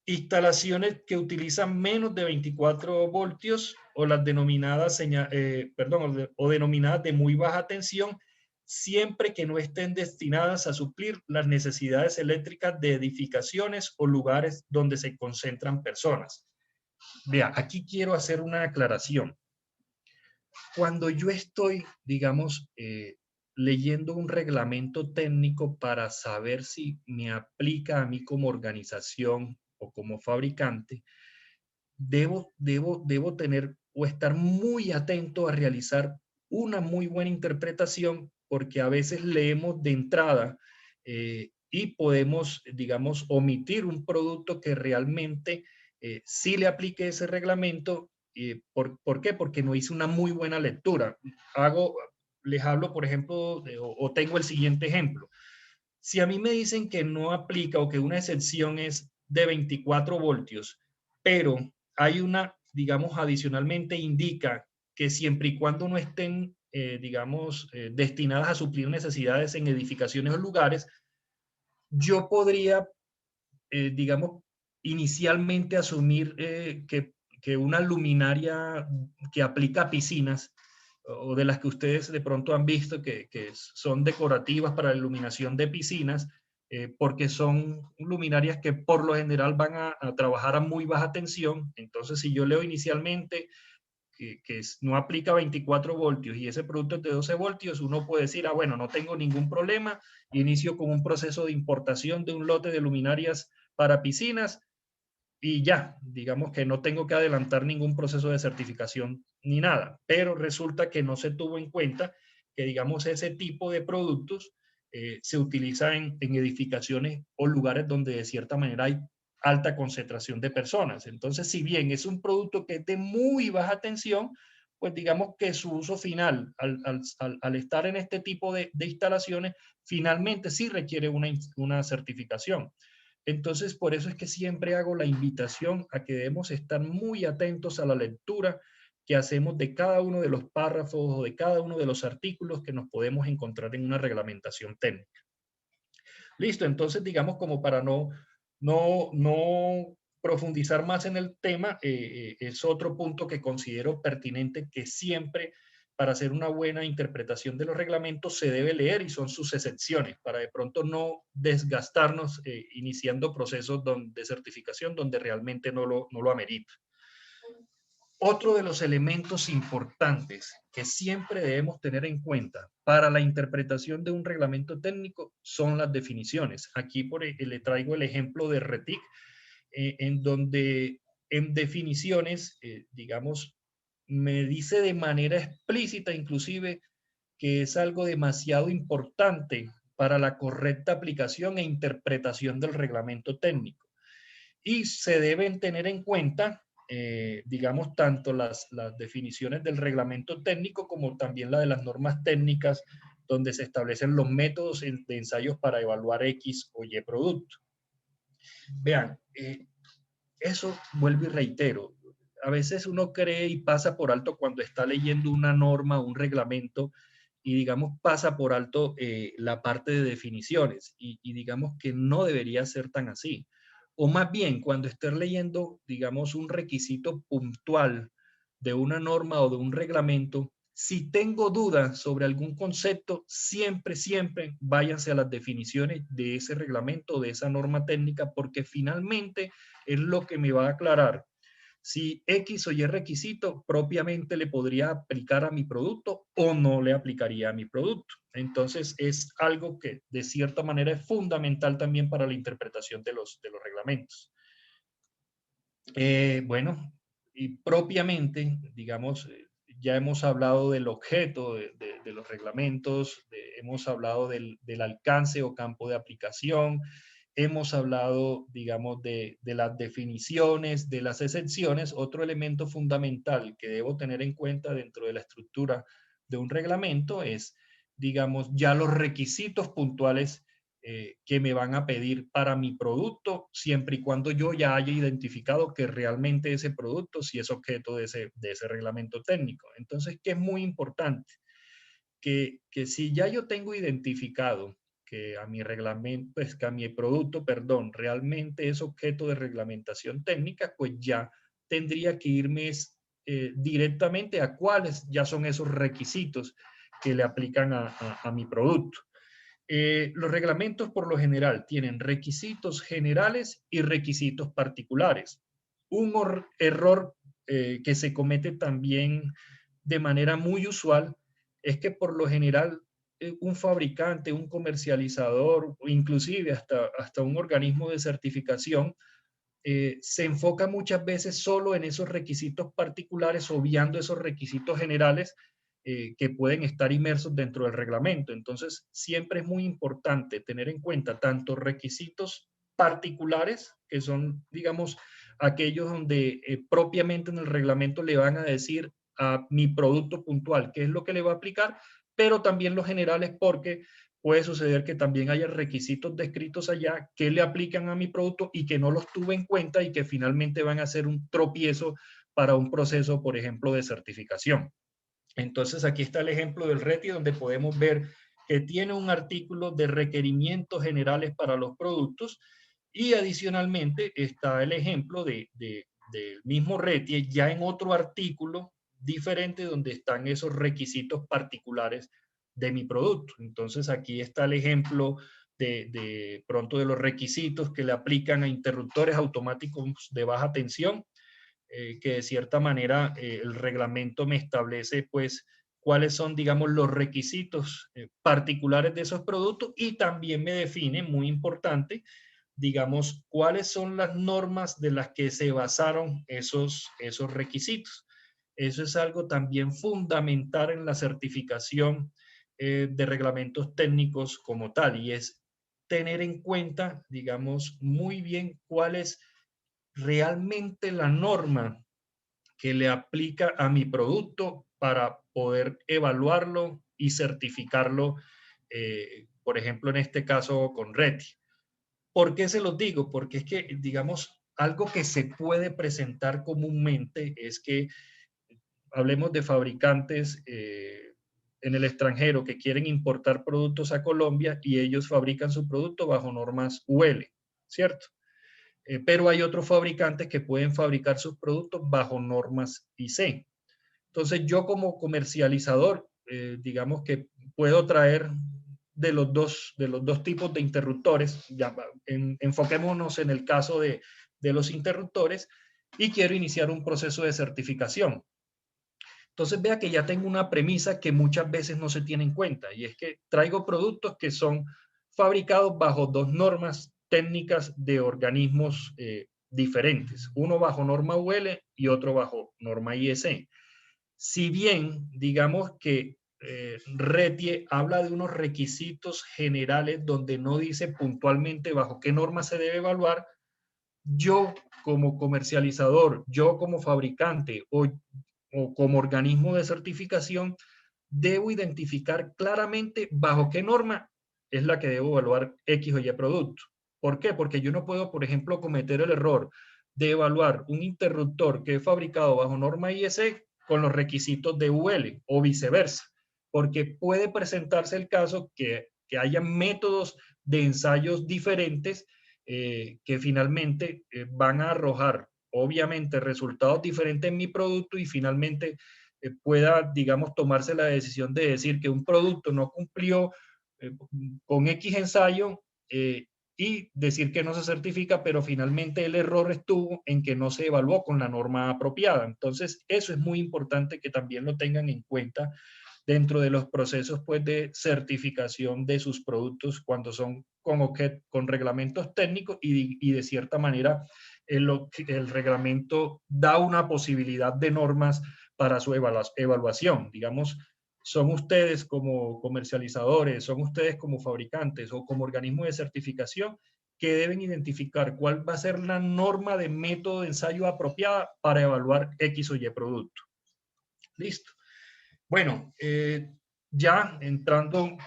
Instalaciones que utilizan menos de 24 voltios o las denominadas, o denominadas de muy baja tensión, siempre que no estén destinadas a suplir las necesidades eléctricas de edificaciones o lugares donde se concentran personas. Vea, aquí quiero hacer una aclaración. Cuando yo estoy, digamos, leyendo un reglamento técnico para saber si me aplica a mí como organización o como fabricante, debo tener o estar muy atento a realizar una muy buena interpretación, porque a veces leemos de entrada y podemos, digamos, omitir un producto que realmente sí le aplique ese reglamento. ¿Por qué? Porque no hice una muy buena lectura. Les hablo, por ejemplo, o tengo el siguiente ejemplo. Si a mí me dicen que no aplica o que una excepción es de 24 voltios, pero hay una, digamos, adicionalmente indica que siempre y cuando no estén, digamos, destinadas a suplir necesidades en edificaciones o lugares, yo podría, digamos, inicialmente asumir que una luminaria que aplica a piscinas o de las que ustedes de pronto han visto que son decorativas para la iluminación de piscinas, porque son luminarias que por lo general van a trabajar a muy baja tensión. Entonces, si yo leo inicialmente que no aplica 24 voltios y ese producto es de 12 voltios, uno puede decir, ah, bueno, no tengo ningún problema, inicio con un proceso de importación de un lote de luminarias para piscinas y ya, digamos que no tengo que adelantar ningún proceso de certificación ni nada, pero resulta que no se tuvo en cuenta que, digamos, ese tipo de productos se utiliza en edificaciones o lugares donde de cierta manera hay alta concentración de personas. Entonces, si bien es un producto que es de muy baja tensión, pues digamos que su uso final, al estar en este tipo de instalaciones, finalmente sí requiere una certificación. Entonces, por eso es que siempre hago la invitación a que debemos estar muy atentos a la lectura que hacemos de cada uno de los párrafos o de cada uno de los artículos que nos podemos encontrar en una reglamentación técnica. Listo, entonces digamos como para no profundizar más en el tema, es otro punto que considero pertinente que siempre para hacer una buena interpretación de los reglamentos se debe leer y son sus excepciones, para de pronto no desgastarnos iniciando procesos de certificación donde realmente no lo amerita. Otro de los elementos importantes que siempre debemos tener en cuenta para la interpretación de un reglamento técnico son las definiciones. Aquí le traigo el ejemplo de RETIC, en donde en definiciones, digamos, me dice de manera explícita inclusive que es algo demasiado importante para la correcta aplicación e interpretación del reglamento técnico. Y se deben tener en cuenta, digamos, tanto las definiciones del reglamento técnico como también la de las normas técnicas donde se establecen los métodos de ensayos para evaluar X o Y producto. Vean, eso vuelvo y reitero. A veces uno cree y pasa por alto cuando está leyendo una norma o un reglamento y digamos pasa por alto la parte de definiciones y digamos que no debería ser tan así. O más bien, cuando estés leyendo, digamos, un requisito puntual de una norma o de un reglamento, si tengo dudas sobre algún concepto, siempre váyanse a las definiciones de ese reglamento, de esa norma técnica, porque finalmente es lo que me va a aclarar si X o Y requisito propiamente le podría aplicar a mi producto o no le aplicaría a mi producto. Entonces es algo que de cierta manera es fundamental también para la interpretación de los reglamentos. Bueno, y propiamente, digamos, ya hemos hablado del objeto de los reglamentos, hemos hablado del alcance o campo de aplicación, hemos hablado, digamos, de las definiciones, de las excepciones. Otro elemento fundamental que debo tener en cuenta dentro de la estructura de un reglamento es, digamos, ya los requisitos puntuales que me van a pedir para mi producto, siempre y cuando yo ya haya identificado que realmente ese producto sí es objeto de ese reglamento técnico. Entonces, ¿qué es muy importante? Que si ya yo tengo identificado que a mi reglamento, pues que a mi producto, perdón, realmente es objeto de reglamentación técnica, pues ya tendría que irme directamente a cuáles ya son esos requisitos que le aplican a mi producto. Los reglamentos por lo general tienen requisitos generales y requisitos particulares. Un error que se comete también de manera muy usual es que por lo general un fabricante, un comercializador, inclusive hasta un organismo de certificación, se enfoca muchas veces solo en esos requisitos particulares, obviando esos requisitos generales que pueden estar inmersos dentro del reglamento. Entonces, siempre es muy importante tener en cuenta tanto requisitos particulares, que son, digamos, aquellos donde propiamente en el reglamento le van a decir a mi producto puntual qué es lo que le va a aplicar, pero también los generales porque puede suceder que también haya requisitos descritos allá que le aplican a mi producto y que no los tuve en cuenta y que finalmente van a ser un tropiezo para un proceso, por ejemplo, de certificación. Entonces, aquí está el ejemplo del RETI, donde podemos ver que tiene un artículo de requerimientos generales para los productos y adicionalmente está el ejemplo del mismo RETI ya en otro artículo diferente donde están esos requisitos particulares de mi producto. Entonces, aquí está el ejemplo de pronto de los requisitos que le aplican a interruptores automáticos de baja tensión, que de cierta manera el reglamento me establece pues cuáles son, digamos, los requisitos particulares de esos productos y también me define, muy importante, digamos, cuáles son las normas de las que se basaron esos requisitos. Eso es algo también fundamental en la certificación de reglamentos técnicos como tal y es tener en cuenta, digamos, muy bien cuál es realmente la norma que le aplica a mi producto para poder evaluarlo y certificarlo, por ejemplo, en este caso con RETI. ¿Por qué se los digo? Porque es que, digamos, algo que se puede presentar comúnmente es que hablemos de fabricantes en el extranjero que quieren importar productos a Colombia y ellos fabrican su producto bajo normas UL, ¿cierto? Pero hay otros fabricantes que pueden fabricar sus productos bajo normas IC. Entonces yo como comercializador, digamos que puedo traer de los dos tipos de interruptores, ya, enfoquémonos en el caso de los interruptores, y quiero iniciar un proceso de certificación. Entonces vea que ya tengo una premisa que muchas veces no se tiene en cuenta, y es que traigo productos que son fabricados bajo dos normas técnicas de organismos diferentes, uno bajo norma UL y otro bajo norma IEC. Si bien, digamos que RETIE habla de unos requisitos generales donde no dice puntualmente bajo qué norma se debe evaluar, yo como comercializador, yo como fabricante o como organismo de certificación, debo identificar claramente bajo qué norma es la que debo evaluar X o Y producto. ¿Por qué? Porque yo no puedo, por ejemplo, cometer el error de evaluar un interruptor que es fabricado bajo norma IEC con los requisitos de UL o viceversa, porque puede presentarse el caso que haya métodos de ensayos diferentes que finalmente van a arrojar, obviamente, resultados diferentes en mi producto y finalmente pueda, digamos, tomarse la decisión de decir que un producto no cumplió con X ensayo y decir que no se certifica, pero finalmente el error estuvo en que no se evaluó con la norma apropiada. Entonces, eso es muy importante que también lo tengan en cuenta dentro de los procesos pues, de certificación de sus productos cuando son con reglamentos técnicos y de cierta manera el reglamento da una posibilidad de normas para su evaluación. Digamos, son ustedes como comercializadores, son ustedes como fabricantes o como organismo de certificación que deben identificar cuál va a ser la norma de método de ensayo apropiada para evaluar X o Y producto. Listo. Bueno, ya entrando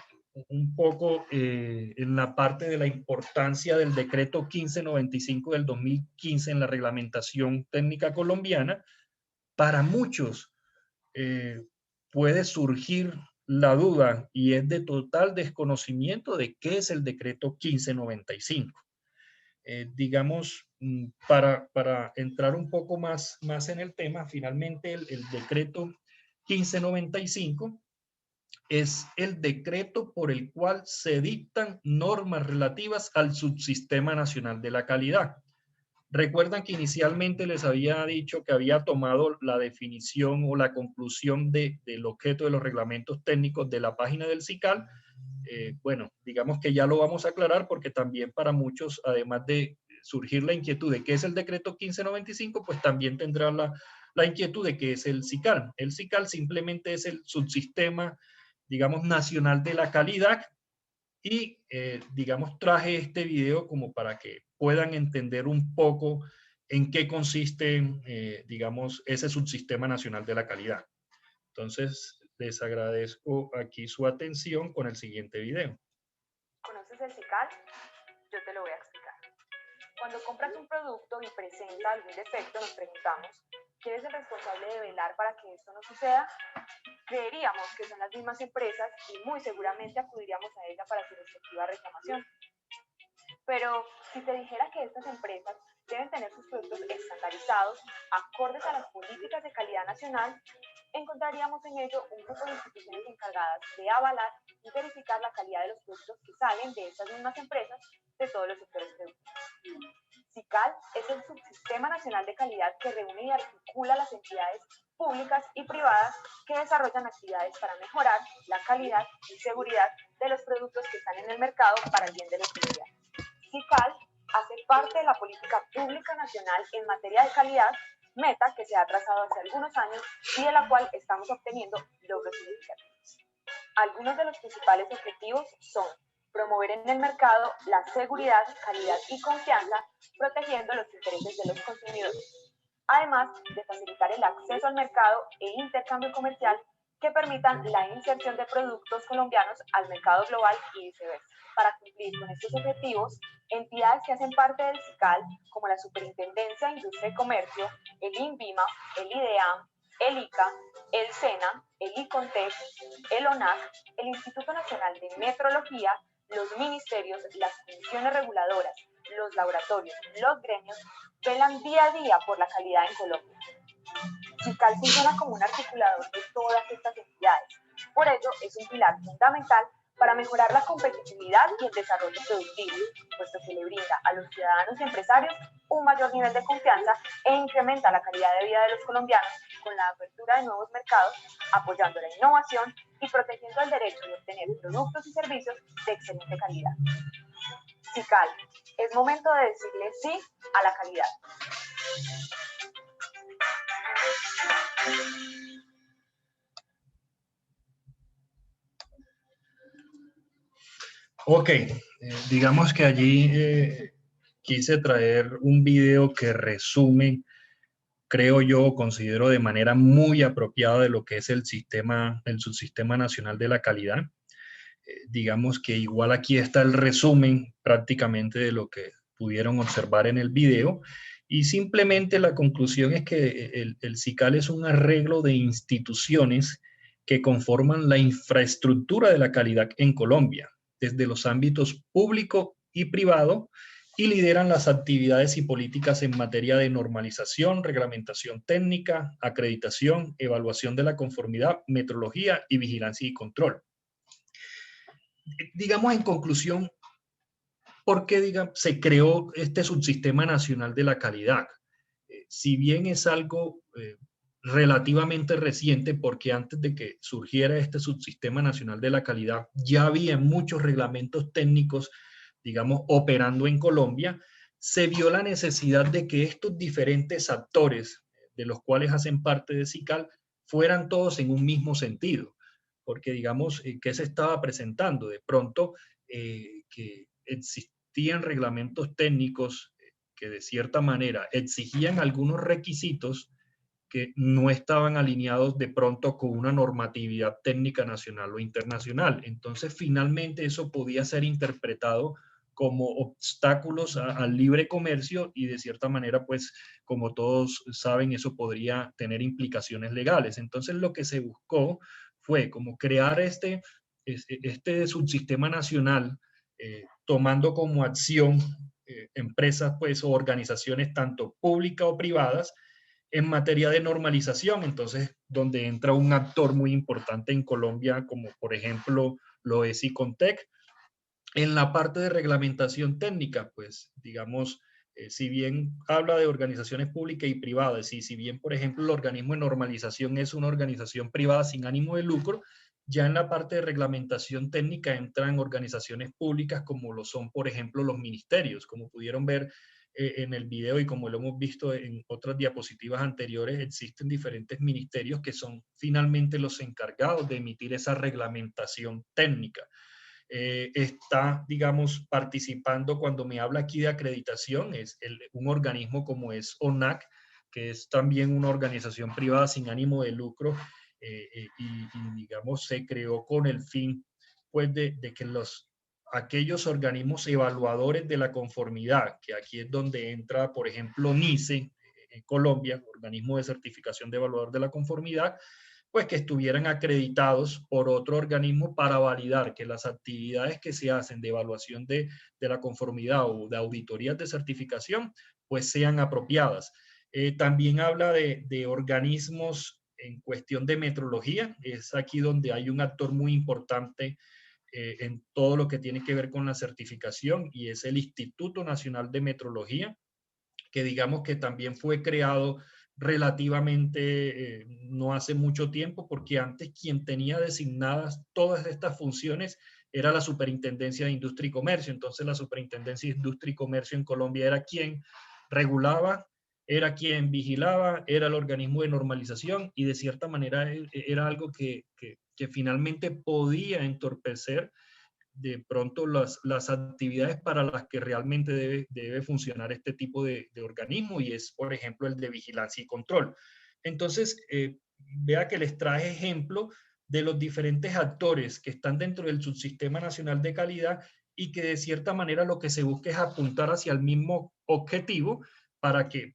un poco en la parte de la importancia del decreto 1595 del 2015 en la reglamentación técnica colombiana, para muchos puede surgir la duda y es de total desconocimiento de qué es el decreto 1595. Digamos, para entrar un poco más en el tema, finalmente el decreto 1595 es el decreto por el cual se dictan normas relativas al Subsistema Nacional de la Calidad. Recuerdan que inicialmente les había dicho que había tomado la definición o la conclusión del objeto de los reglamentos técnicos de la página del SICAL. Bueno, digamos que ya lo vamos a aclarar porque también para muchos, además de surgir la inquietud de qué es el decreto 1595, pues también tendrán la inquietud de qué es el SICAL. El SICAL simplemente es el subsistema, digamos, nacional de la calidad y, digamos, traje este video como para que puedan entender un poco en qué consiste, digamos, ese subsistema nacional de la calidad. Entonces, les agradezco aquí su atención con el siguiente video. ¿Conoces el SICAL? Yo te lo voy a explicar. Cuando compras un producto y presenta algún defecto, nos preguntamos, ¿quién es el responsable de velar para que esto no suceda? Creeríamos que son las mismas empresas y muy seguramente acudiríamos a ella para su respectiva reclamación. Pero si te dijera que estas empresas deben tener sus productos estandarizados, acordes a las políticas de calidad nacional, encontraríamos en ello un grupo de instituciones encargadas de avalar y verificar la calidad de los productos que salen de estas mismas empresas de todos los sectores productivos. SICAL es el Subsistema Nacional de Calidad que reúne y articula las entidades públicas y privadas que desarrollan actividades para mejorar la calidad y seguridad de los productos que están en el mercado para el bien de los clientes. SICAL hace parte de la política pública nacional en materia de calidad, meta que se ha trazado hace algunos años y de la cual estamos obteniendo logros significativos. Algunos de los principales objetivos son promover en el mercado la seguridad, calidad y confianza, protegiendo los intereses de los consumidores, además de facilitar el acceso al mercado e intercambio comercial que permitan la inserción de productos colombianos al mercado global y viceversa. Para cumplir con estos objetivos, entidades que hacen parte del SICAL, como la Superintendencia de Industria y Comercio, el INVIMA, el IDEAM, el ICA, el SENA, el ICONTEC, el ONAC, el Instituto Nacional de Metrología, los ministerios, las comisiones reguladoras, los laboratorios, los gremios, velan día a día por la calidad en Colombia. SICAL funciona como un articulador de todas estas entidades. Por ello, es un pilar fundamental para mejorar la competitividad y el desarrollo productivo, puesto que le brinda a los ciudadanos y empresarios un mayor nivel de confianza e incrementa la calidad de vida de los colombianos con la apertura de nuevos mercados, apoyando la innovación y protegiendo el derecho de obtener productos y servicios de excelente calidad. SICAL, es momento de decirle sí a la calidad. Ok, digamos que allí quise traer un video que resume, creo yo, considero de manera muy apropiada de lo que es el subsistema nacional de la calidad. Digamos que igual aquí está el resumen prácticamente de lo que pudieron observar en el video, y simplemente la conclusión es que el SICAL es un arreglo de instituciones que conforman la infraestructura de la calidad en Colombia, desde los ámbitos público y privado, y lideran las actividades y políticas en materia de normalización, reglamentación técnica, acreditación, evaluación de la conformidad, metrología y vigilancia y control. Digamos en conclusión, ¿por qué se creó este subsistema nacional de la calidad? Si bien es algo relativamente reciente, porque antes de que surgiera este subsistema nacional de la calidad, ya había muchos reglamentos técnicos, digamos, operando en Colombia, se vio la necesidad de que estos diferentes actores, de los cuales hacen parte de SICAL, fueran todos en un mismo sentido. Porque, digamos, ¿qué se estaba presentando? De pronto, que existían reglamentos técnicos que de cierta manera exigían algunos requisitos que no estaban alineados de pronto con una normatividad técnica nacional o internacional. Entonces, finalmente eso podía ser interpretado como obstáculos al libre comercio y de cierta manera, pues, como todos saben, eso podría tener implicaciones legales. Entonces, lo que se buscó fue como crear este subsistema nacional, tomando como acción empresas, pues, o organizaciones tanto públicas o privadas en materia de normalización. Entonces, donde entra un actor muy importante en Colombia, como por ejemplo lo es ICONTEC. En la parte de reglamentación técnica, pues, digamos, si bien habla de organizaciones públicas y privadas, y si bien, por ejemplo, el organismo de normalización es una organización privada sin ánimo de lucro, ya en la parte de reglamentación técnica entran organizaciones públicas como lo son, por ejemplo, los ministerios. Como pudieron ver en el video y como lo hemos visto en otras diapositivas anteriores, existen diferentes ministerios que son finalmente los encargados de emitir esa reglamentación técnica. Está, digamos, participando, cuando me habla aquí de acreditación, es un organismo como es ONAC, que es también una organización privada sin ánimo de lucro, y digamos, se creó con el fin, pues, de que aquellos organismos evaluadores de la conformidad, que aquí es donde entra, por ejemplo, NICE, en Colombia, organismo de certificación de evaluador de la conformidad, pues que estuvieran acreditados por otro organismo para validar que las actividades que se hacen de evaluación de la conformidad o de auditorías de certificación, pues sean apropiadas. También habla de organismos en cuestión de metrología. Es aquí donde hay un actor muy importante en todo lo que tiene que ver con la certificación, y es el Instituto Nacional de Metrología, que digamos que también fue creado relativamente no hace mucho tiempo, porque antes quien tenía designadas todas estas funciones era la Superintendencia de Industria y Comercio. Entonces la Superintendencia de Industria y Comercio en Colombia era quien regulaba, era quien vigilaba, era el organismo de normalización, y de cierta manera era algo que finalmente podía entorpecer de pronto las actividades para las que realmente debe funcionar este tipo de organismo, y es, por ejemplo, el de vigilancia y control. Entonces, vea que les traje ejemplo de los diferentes actores que están dentro del Subsistema Nacional de Calidad y que de cierta manera lo que se busca es apuntar hacia el mismo objetivo para que,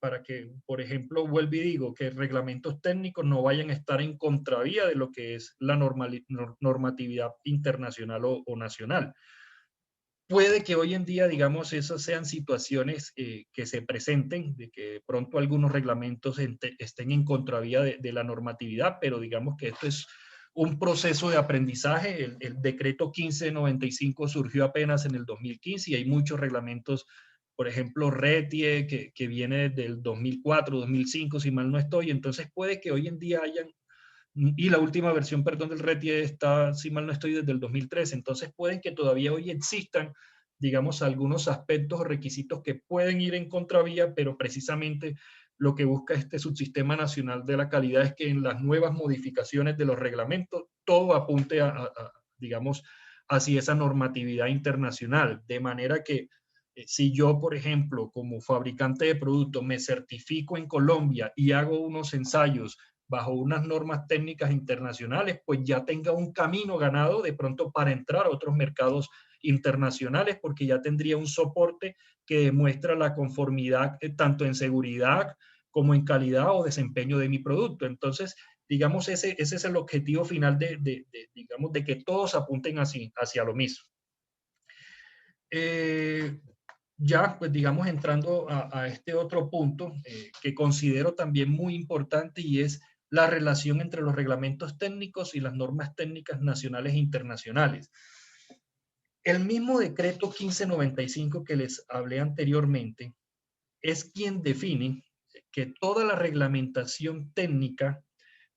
por ejemplo, vuelvo y digo, que reglamentos técnicos no vayan a estar en contravía de lo que es la normatividad internacional o nacional. Puede que hoy en día, digamos, esas sean situaciones que se presenten, de que de pronto algunos reglamentos estén en contravía de la normatividad, pero digamos que esto es un proceso de aprendizaje. El decreto 1595 surgió apenas en el 2015 y hay muchos reglamentos, por ejemplo, RETIE, que viene del 2004, 2005, si mal no estoy. Entonces puede que hoy en día hayan, y la última versión, perdón, del RETIE está, si mal no estoy, desde el 2013. Entonces pueden que todavía hoy existan, digamos, algunos aspectos o requisitos que pueden ir en contravía, pero precisamente lo que busca este Subsistema Nacional de la Calidad es que en las nuevas modificaciones de los reglamentos todo apunte digamos, hacia esa normatividad internacional, de manera que si yo, por ejemplo, como fabricante de productos me certifico en Colombia y hago unos ensayos bajo unas normas técnicas internacionales, pues ya tenga un camino ganado de pronto para entrar a otros mercados internacionales, porque ya tendría un soporte que demuestra la conformidad tanto en seguridad como en calidad o desempeño de mi producto. Entonces, digamos, ese es el objetivo final digamos, de que todos apunten así, hacia lo mismo. Ya, pues digamos, entrando a este otro punto que considero también muy importante y es la relación entre los reglamentos técnicos y las normas técnicas nacionales e internacionales. El mismo decreto 1595 que les hablé anteriormente es quien define que toda la reglamentación técnica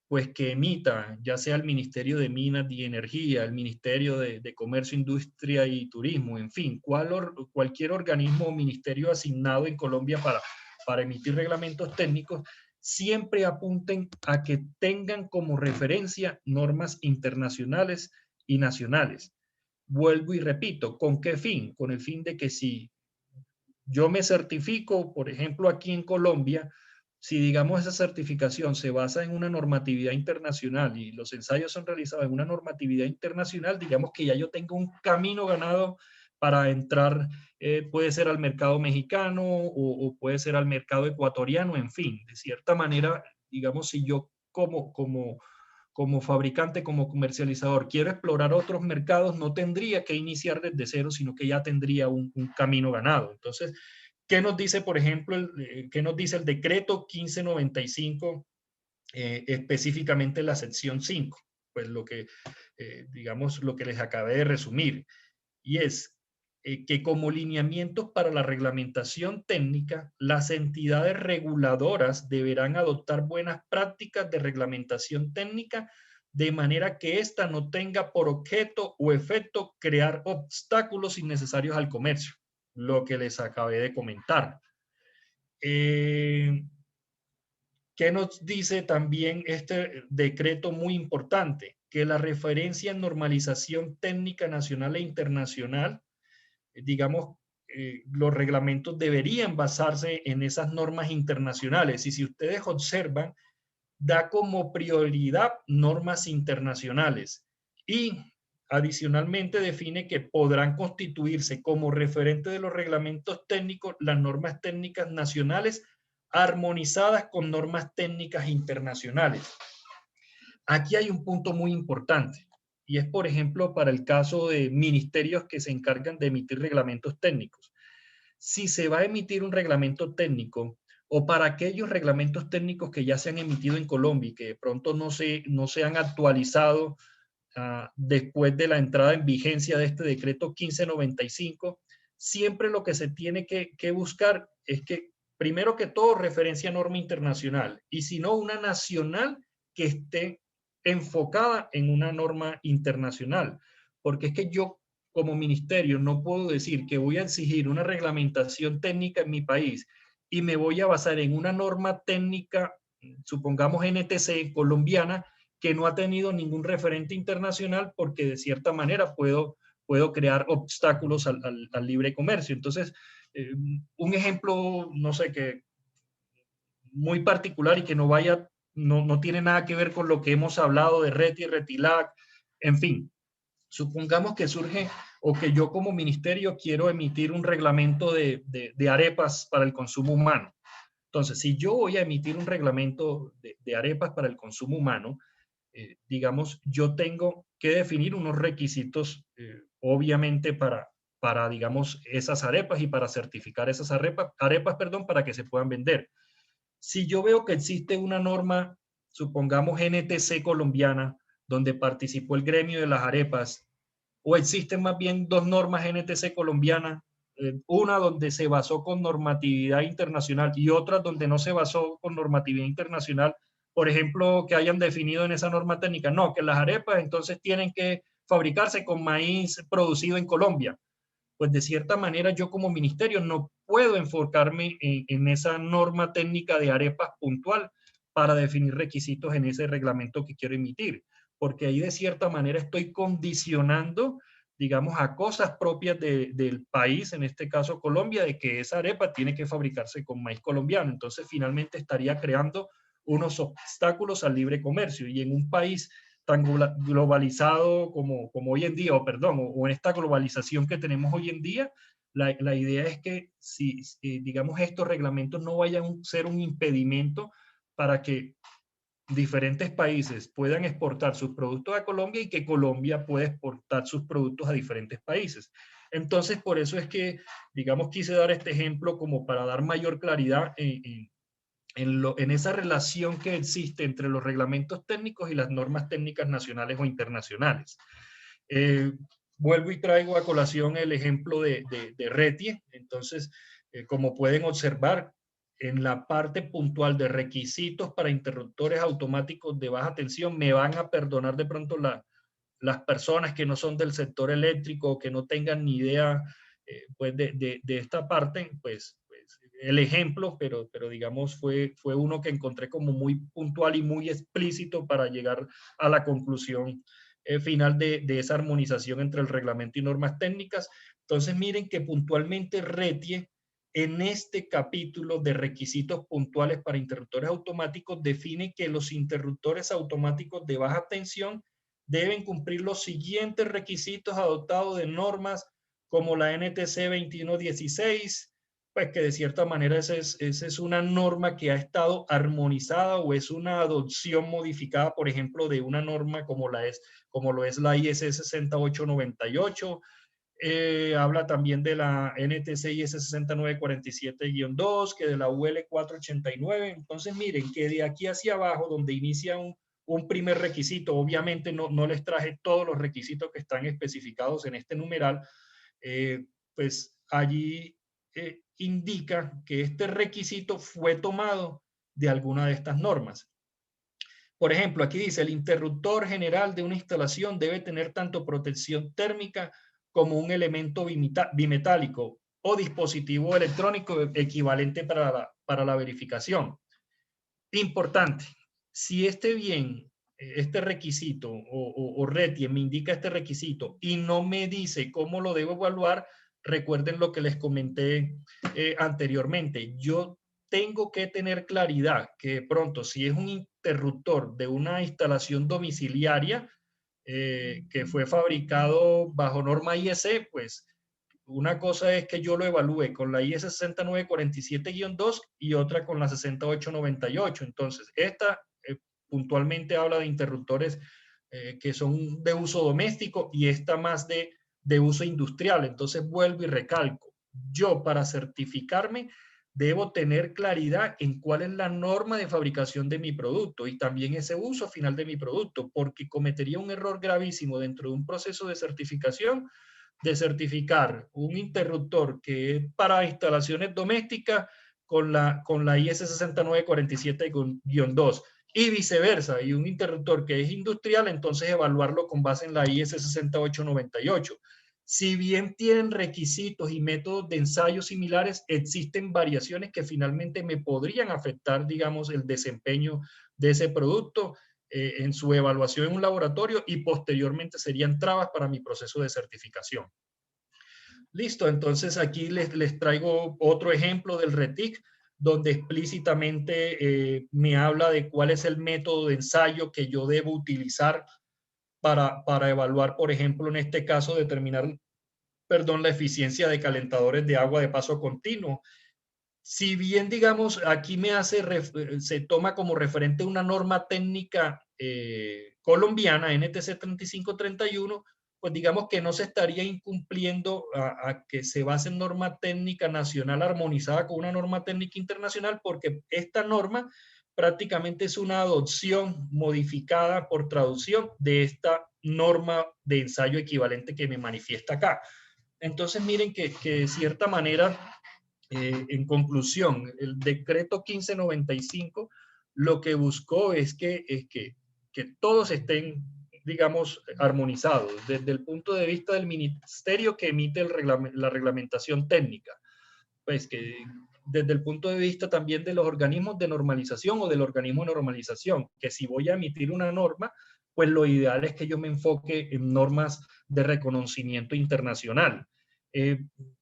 pues que emita, ya sea el Ministerio de Minas y Energía, el Ministerio de Comercio, Industria y Turismo, en fin, cualquier organismo o ministerio asignado en Colombia para emitir reglamentos técnicos, siempre apunten a que tengan como referencia normas internacionales y nacionales. Vuelvo y repito, ¿con qué fin? Con el fin de que si yo me certifico, por ejemplo, aquí en Colombia, si digamos esa certificación se basa en una normatividad internacional y los ensayos son realizados en una normatividad internacional, digamos que ya yo tengo un camino ganado para entrar, puede ser al mercado mexicano o puede ser al mercado ecuatoriano, en fin, de cierta manera, digamos, si yo como fabricante, como comercializador, quiero explorar otros mercados, no tendría que iniciar desde cero, sino que ya tendría un camino ganado. Entonces, ¿qué nos dice, por ejemplo, qué nos dice el decreto 1595, específicamente la sección 5? Pues lo que, digamos, lo que les acabé de resumir, y es que como lineamientos para la reglamentación técnica, las entidades reguladoras deberán adoptar buenas prácticas de reglamentación técnica de manera que ésta no tenga por objeto o efecto crear obstáculos innecesarios al comercio, lo que les acabé de comentar. ¿Qué nos dice también este decreto muy importante? Que la referencia en normalización técnica nacional e internacional, digamos, los reglamentos deberían basarse en esas normas internacionales. Y si ustedes observan, da como prioridad normas internacionales y adicionalmente define que podrán constituirse como referente de los reglamentos técnicos las normas técnicas nacionales armonizadas con normas técnicas internacionales. Aquí hay un punto muy importante y es, por ejemplo, para el caso de ministerios que se encargan de emitir reglamentos técnicos. Si se va a emitir un reglamento técnico o para aquellos reglamentos técnicos que ya se han emitido en Colombia y que de pronto no se han actualizado después de la entrada en vigencia de este decreto 1595, siempre lo que se tiene que buscar es que, primero que todo, referencia a norma internacional y si no, una nacional que esté enfocada en una norma internacional. Porque es que yo como ministerio no puedo decir que voy a exigir una reglamentación técnica en mi país y me voy a basar en una norma técnica, supongamos NTC colombiana, que no ha tenido ningún referente internacional porque de cierta manera puedo crear obstáculos al libre comercio. Entonces, un ejemplo, no sé, que muy particular y que no vaya no tiene nada que ver con lo que hemos hablado de RETI, RETILAC, en fin. Supongamos que surge o que yo como ministerio quiero emitir un reglamento de arepas para el consumo humano. Entonces, si yo voy a emitir un reglamento de arepas para el consumo humano, digamos, yo tengo que definir unos requisitos, obviamente, digamos, esas arepas y para certificar esas arepas, para que se puedan vender. Si yo veo que existe una norma, supongamos NTC colombiana, donde participó el gremio de las arepas, o existen más bien dos normas NTC colombianas, una donde se basó con normatividad internacional y otra donde no se basó con normatividad internacional, por ejemplo, que hayan definido en esa norma técnica, no, que las arepas entonces tienen que fabricarse con maíz producido en Colombia. Pues de cierta manera yo como ministerio no puedo enfocarme en esa norma técnica de arepas puntual para definir requisitos en ese reglamento que quiero emitir, porque ahí de cierta manera estoy condicionando, digamos, a cosas propias del país, en este caso Colombia, de que esa arepa tiene que fabricarse con maíz colombiano. Entonces finalmente estaría creando unos obstáculos al libre comercio, y en un país tan globalizado como hoy en día, o en esta globalización que tenemos hoy en día, la idea es que si digamos, estos reglamentos no vayan a ser un impedimento para que diferentes países puedan exportar sus productos a Colombia y que Colombia pueda exportar sus productos a diferentes países. Entonces, por eso es que, digamos, quise dar este ejemplo como para dar mayor claridad en esa relación que existe entre los reglamentos técnicos y las normas técnicas nacionales o internacionales. Vuelvo y traigo a colación el ejemplo de RETIE. Entonces, como pueden observar, en la parte puntual de requisitos para interruptores automáticos de baja tensión, me van a perdonar de pronto las personas que no son del sector eléctrico, que no tengan ni idea pues de esta parte, pues el ejemplo, pero digamos fue uno que encontré como muy puntual y muy explícito para llegar a la conclusión final de esa armonización entre el reglamento y normas técnicas. Entonces miren que puntualmente RETIE en este capítulo de requisitos puntuales para interruptores automáticos define que los interruptores automáticos de baja tensión deben cumplir los siguientes requisitos adoptados de normas como la NTC 2116, pues que de cierta manera esa es una norma que ha estado armonizada o es una adopción modificada, por ejemplo, de una norma como lo es la IS 6898. Habla también de la NTC IS 6947-2, que de la UL 489. Entonces miren que de aquí hacia abajo, donde inicia un primer requisito, obviamente no les traje todos los requisitos que están especificados en este numeral, pues allí indica que este requisito fue tomado de alguna de estas normas. Por ejemplo, aquí dice, el interruptor general de una instalación debe tener tanto protección térmica como un elemento bimetálico o dispositivo electrónico equivalente para la verificación. Importante, si este requisito o RETIE me indica este requisito y no me dice cómo lo debo evaluar, recuerden lo que les comenté anteriormente. Yo tengo que tener claridad que de pronto si es un interruptor de una instalación domiciliaria que fue fabricado bajo norma IEC, pues una cosa es que yo lo evalúe con la IS 6947-2 y otra con la 6898. Entonces, esta puntualmente habla de interruptores que son de uso doméstico y esta más de uso industrial. Entonces, vuelvo y recalco. Yo, para certificarme, debo tener claridad en cuál es la norma de fabricación de mi producto y también ese uso final de mi producto, porque cometería un error gravísimo dentro de un proceso de certificación de certificar un interruptor que es para instalaciones domésticas con la IS 6947-2 y viceversa, y un interruptor que es industrial, entonces evaluarlo con base en la IS 6898. Si bien tienen requisitos y métodos de ensayo similares, existen variaciones que finalmente me podrían afectar, digamos, el desempeño de ese producto en su evaluación en un laboratorio y posteriormente serían trabas para mi proceso de certificación. Listo, entonces aquí les traigo otro ejemplo del RETIC, donde explícitamente me habla de cuál es el método de ensayo que yo debo utilizar para evaluar, por ejemplo, en este caso, determinar, perdón, la eficiencia de calentadores de agua de paso continuo. Si bien, digamos, aquí se toma como referente una norma técnica colombiana, NTC 3531, pues digamos que no se estaría incumpliendo a que se base en norma técnica nacional armonizada con una norma técnica internacional, porque esta norma prácticamente es una adopción modificada por traducción de esta norma de ensayo equivalente que me manifiesta acá. Entonces, miren que de cierta manera, en conclusión, el decreto 1595 lo que buscó es que todos estén, digamos, armonizados desde el punto de vista del ministerio que emite la reglamentación técnica, pues que desde el punto de vista también de los organismos de normalización o del organismo de normalización, que si voy a emitir una norma, pues lo ideal es que yo me enfoque en normas de reconocimiento internacional.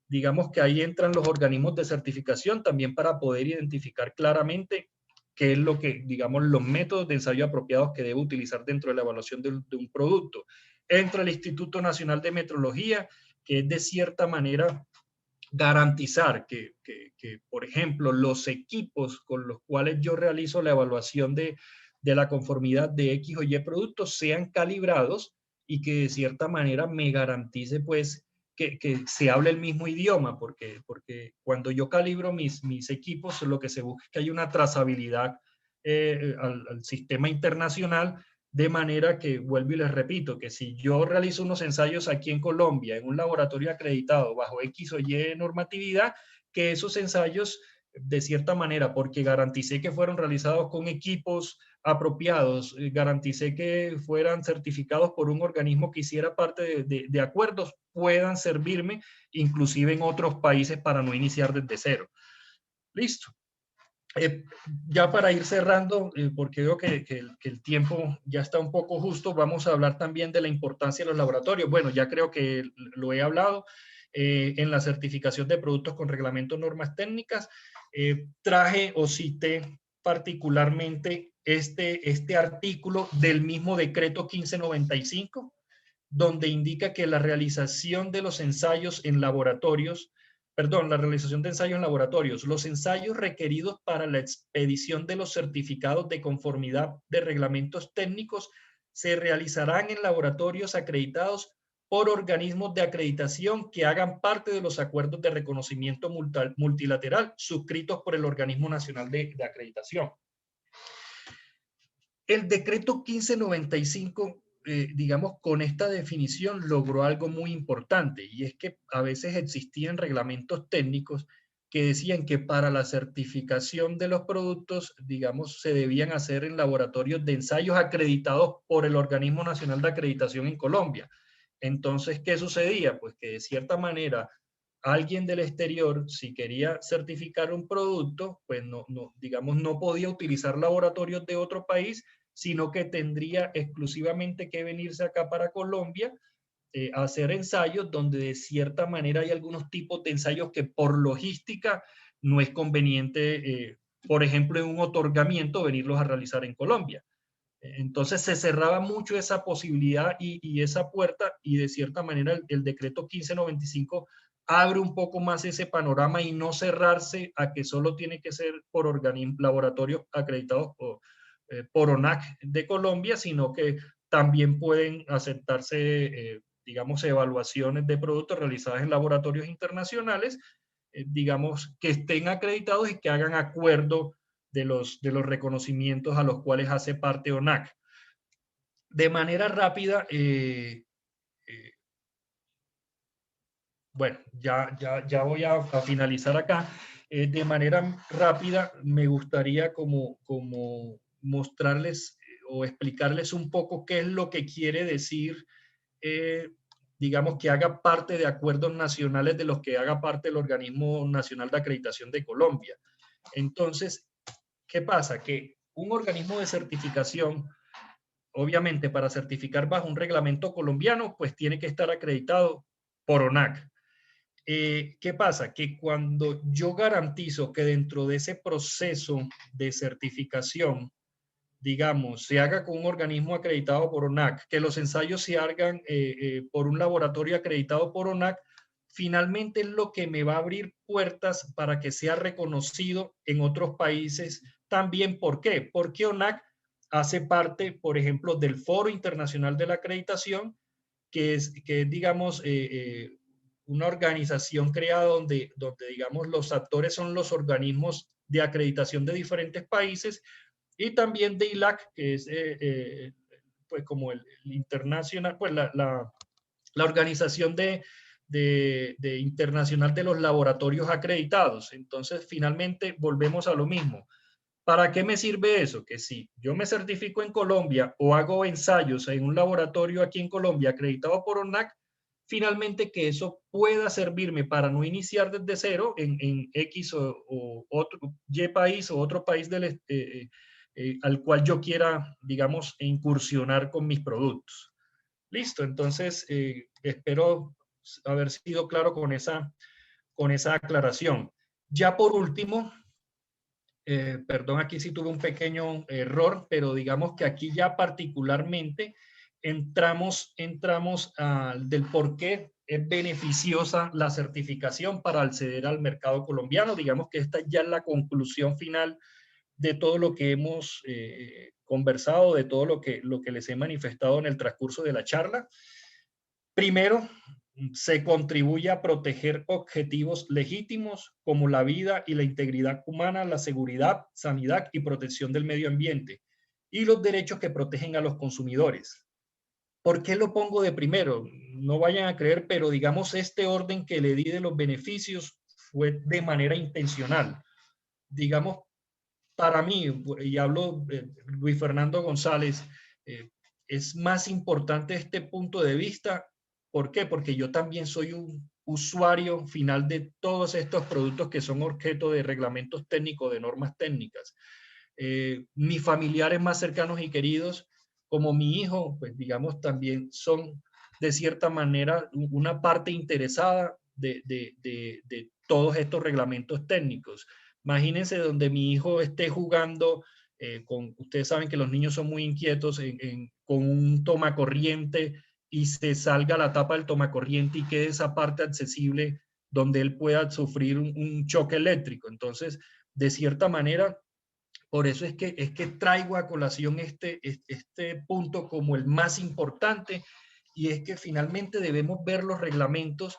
Digamos que ahí entran los organismos de certificación también para poder identificar claramente qué es lo que, digamos, los métodos de ensayo apropiados que debo utilizar dentro de la evaluación de un producto. Entra el Instituto Nacional de Metrología, que es de cierta manera garantizar por ejemplo, los equipos con los cuales yo realizo la evaluación de la conformidad de X o Y productos sean calibrados y que de cierta manera me garantice, pues, que se hable el mismo idioma, porque cuando yo calibro mis equipos, lo que se busca es que haya una trazabilidad al sistema internacional, de manera que, vuelvo y les repito, que si yo realizo unos ensayos aquí en Colombia, en un laboratorio acreditado bajo X o Y normatividad, que esos ensayos, de cierta manera, porque garanticé que fueron realizados con equipos apropiados, garanticé que fueran certificados por un organismo que hiciera parte de acuerdos, puedan servirme inclusive en otros países para no iniciar desde cero. Listo. Ya para ir cerrando, porque veo que el tiempo ya está un poco justo, vamos a hablar también de la importancia de los laboratorios. Bueno, ya creo que lo he hablado. En la certificación de productos con reglamento normas técnicas, traje o cité particularmente este artículo del mismo decreto 1595, donde indica que la realización de los ensayos en laboratorios, la realización de ensayos en laboratorios, los ensayos requeridos para la expedición de los certificados de conformidad de reglamentos técnicos se realizarán en laboratorios acreditados por organismos de acreditación que hagan parte de los acuerdos de reconocimiento multilateral suscritos por el Organismo Nacional de Acreditación. El decreto 1595, digamos, con esta definición logró algo muy importante, y es que a veces existían reglamentos técnicos que decían que para la certificación de los productos, digamos, se debían hacer en laboratorios de ensayos acreditados por el Organismo Nacional de Acreditación en Colombia. Entonces, ¿qué sucedía? Pues que de cierta manera alguien del exterior, si quería certificar un producto, pues digamos, no podía utilizar laboratorios de otro país, sino que tendría exclusivamente que venirse acá para Colombia a hacer ensayos donde de cierta manera hay algunos tipos de ensayos que por logística no es conveniente, por ejemplo, en un otorgamiento, venirlos a realizar en Colombia. Entonces se cerraba mucho esa posibilidad y esa puerta, y de cierta manera el decreto 1595 abre un poco más ese panorama y no cerrarse a que solo tiene que ser por laboratorios acreditados por ONAC de Colombia, sino que también pueden aceptarse, digamos, evaluaciones de productos realizadas en laboratorios internacionales, digamos, que estén acreditados y que hagan acuerdo de los reconocimientos a los cuales hace parte ONAC. De manera rápida, bueno, ya voy a finalizar acá. De manera rápida, me gustaría como mostrarles o explicarles un poco qué es lo que quiere decir, digamos, que haga parte de acuerdos nacionales de los que haga parte el Organismo Nacional de Acreditación de Colombia. Entonces, ¿qué pasa? Que un organismo de certificación, obviamente, para certificar bajo un reglamento colombiano, pues tiene que estar acreditado por ONAC. ¿Qué pasa? Que cuando yo garantizo que dentro de ese proceso de certificación, digamos, se haga con un organismo acreditado por ONAC, que los ensayos se hagan por un laboratorio acreditado por ONAC, finalmente es lo que me va a abrir puertas para que sea reconocido en otros países también. ¿Por qué? Porque ONAC hace parte, por ejemplo, del Foro Internacional de la Acreditación, que es digamos, una organización creada donde, digamos, los actores son los organismos de acreditación de diferentes países, y también de ILAC, que es pues como el internacional, pues la organización de internacional de los laboratorios acreditados. Entonces, finalmente, volvemos a lo mismo. ¿Para qué me sirve eso? Que si yo me certifico en Colombia o hago ensayos en un laboratorio aquí en Colombia acreditado por ONAC, finalmente que eso pueda servirme para no iniciar desde cero en X o otro Y país o otro país al cual yo quiera, digamos, incursionar con mis productos. Listo, entonces espero haber sido claro con esa aclaración. Ya por último, perdón, aquí sí tuve un pequeño error, pero digamos que aquí ya particularmente entramos del por qué es beneficiosa la certificación para acceder al mercado colombiano. Digamos que esta ya es la conclusión final de todo lo que hemos conversado, de todo lo que les he manifestado en el transcurso de la charla. Primero, se contribuye a proteger objetivos legítimos como la vida y la integridad humana, la seguridad, sanidad y protección del medio ambiente y los derechos que protegen a los consumidores. ¿Por qué lo pongo de primero? No vayan a creer, pero digamos este orden que le di de los beneficios fue de manera intencional. Digamos, para mí, y hablo Luis Fernando González, eh, es más importante este punto de vista. ¿Por qué? Porque yo también soy un usuario final de todos estos productos que son objeto de reglamentos técnicos, de normas técnicas. Mis familiares más cercanos y queridos, como mi hijo, pues digamos, también son de cierta manera una parte interesada de todos estos reglamentos técnicos. Imagínense donde mi hijo esté jugando ustedes saben que los niños son muy inquietos con un tomacorriente y se salga la tapa del tomacorriente y quede esa parte accesible donde él pueda sufrir un choque eléctrico. Entonces, de cierta manera, por eso es que traigo a colación este punto como el más importante, y es que finalmente debemos ver los reglamentos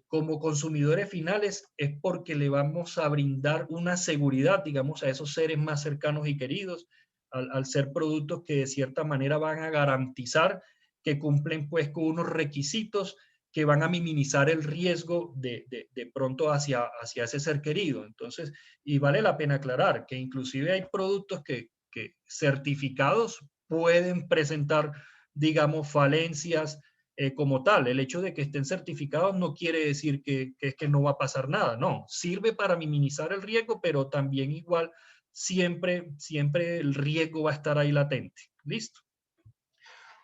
como consumidores finales, es porque le vamos a brindar una seguridad, digamos, a esos seres más cercanos y queridos, al ser productos que de cierta manera van a garantizar que cumplen pues con unos requisitos que van a minimizar el riesgo de pronto hacia ese ser querido. Entonces, y vale la pena aclarar que inclusive hay productos que certificados pueden presentar, digamos, falencias como tal. El hecho de que estén certificados no quiere decir que no va a pasar nada, no. Sirve para minimizar el riesgo, pero también igual siempre el riesgo va a estar ahí latente. ¿Listo?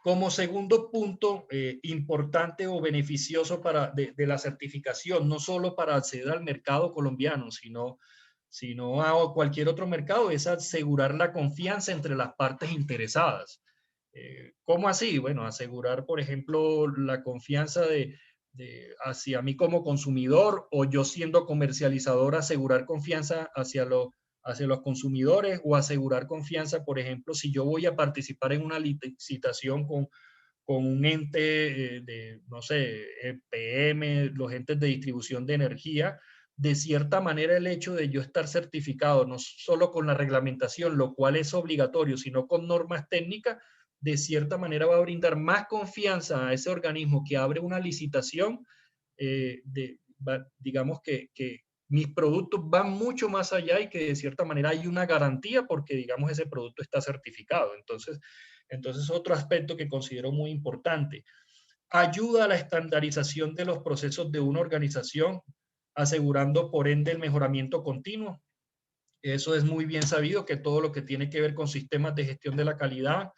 Como segundo punto importante o beneficioso de la certificación, no solo para acceder al mercado colombiano, sino a cualquier otro mercado, es asegurar la confianza entre las partes interesadas. ¿Cómo así? Bueno, asegurar, por ejemplo, la confianza hacia mí como consumidor, o yo siendo comercializador, asegurar confianza hacia los consumidores, o asegurar confianza, por ejemplo, si yo voy a participar en una licitación con un ente no sé, EPM, los entes de distribución de energía. De cierta manera, el hecho de yo estar certificado, no solo con la reglamentación, lo cual es obligatorio, sino con normas técnicas, de cierta manera va a brindar más confianza a ese organismo que abre una licitación, digamos que mis productos van mucho más allá y que de cierta manera hay una garantía porque, digamos, ese producto está certificado. Entonces otro aspecto que considero muy importante, ayuda a la estandarización de los procesos de una organización, asegurando por ende el mejoramiento continuo. Eso es muy bien sabido, que todo lo que tiene que ver con sistemas de gestión de la calidad,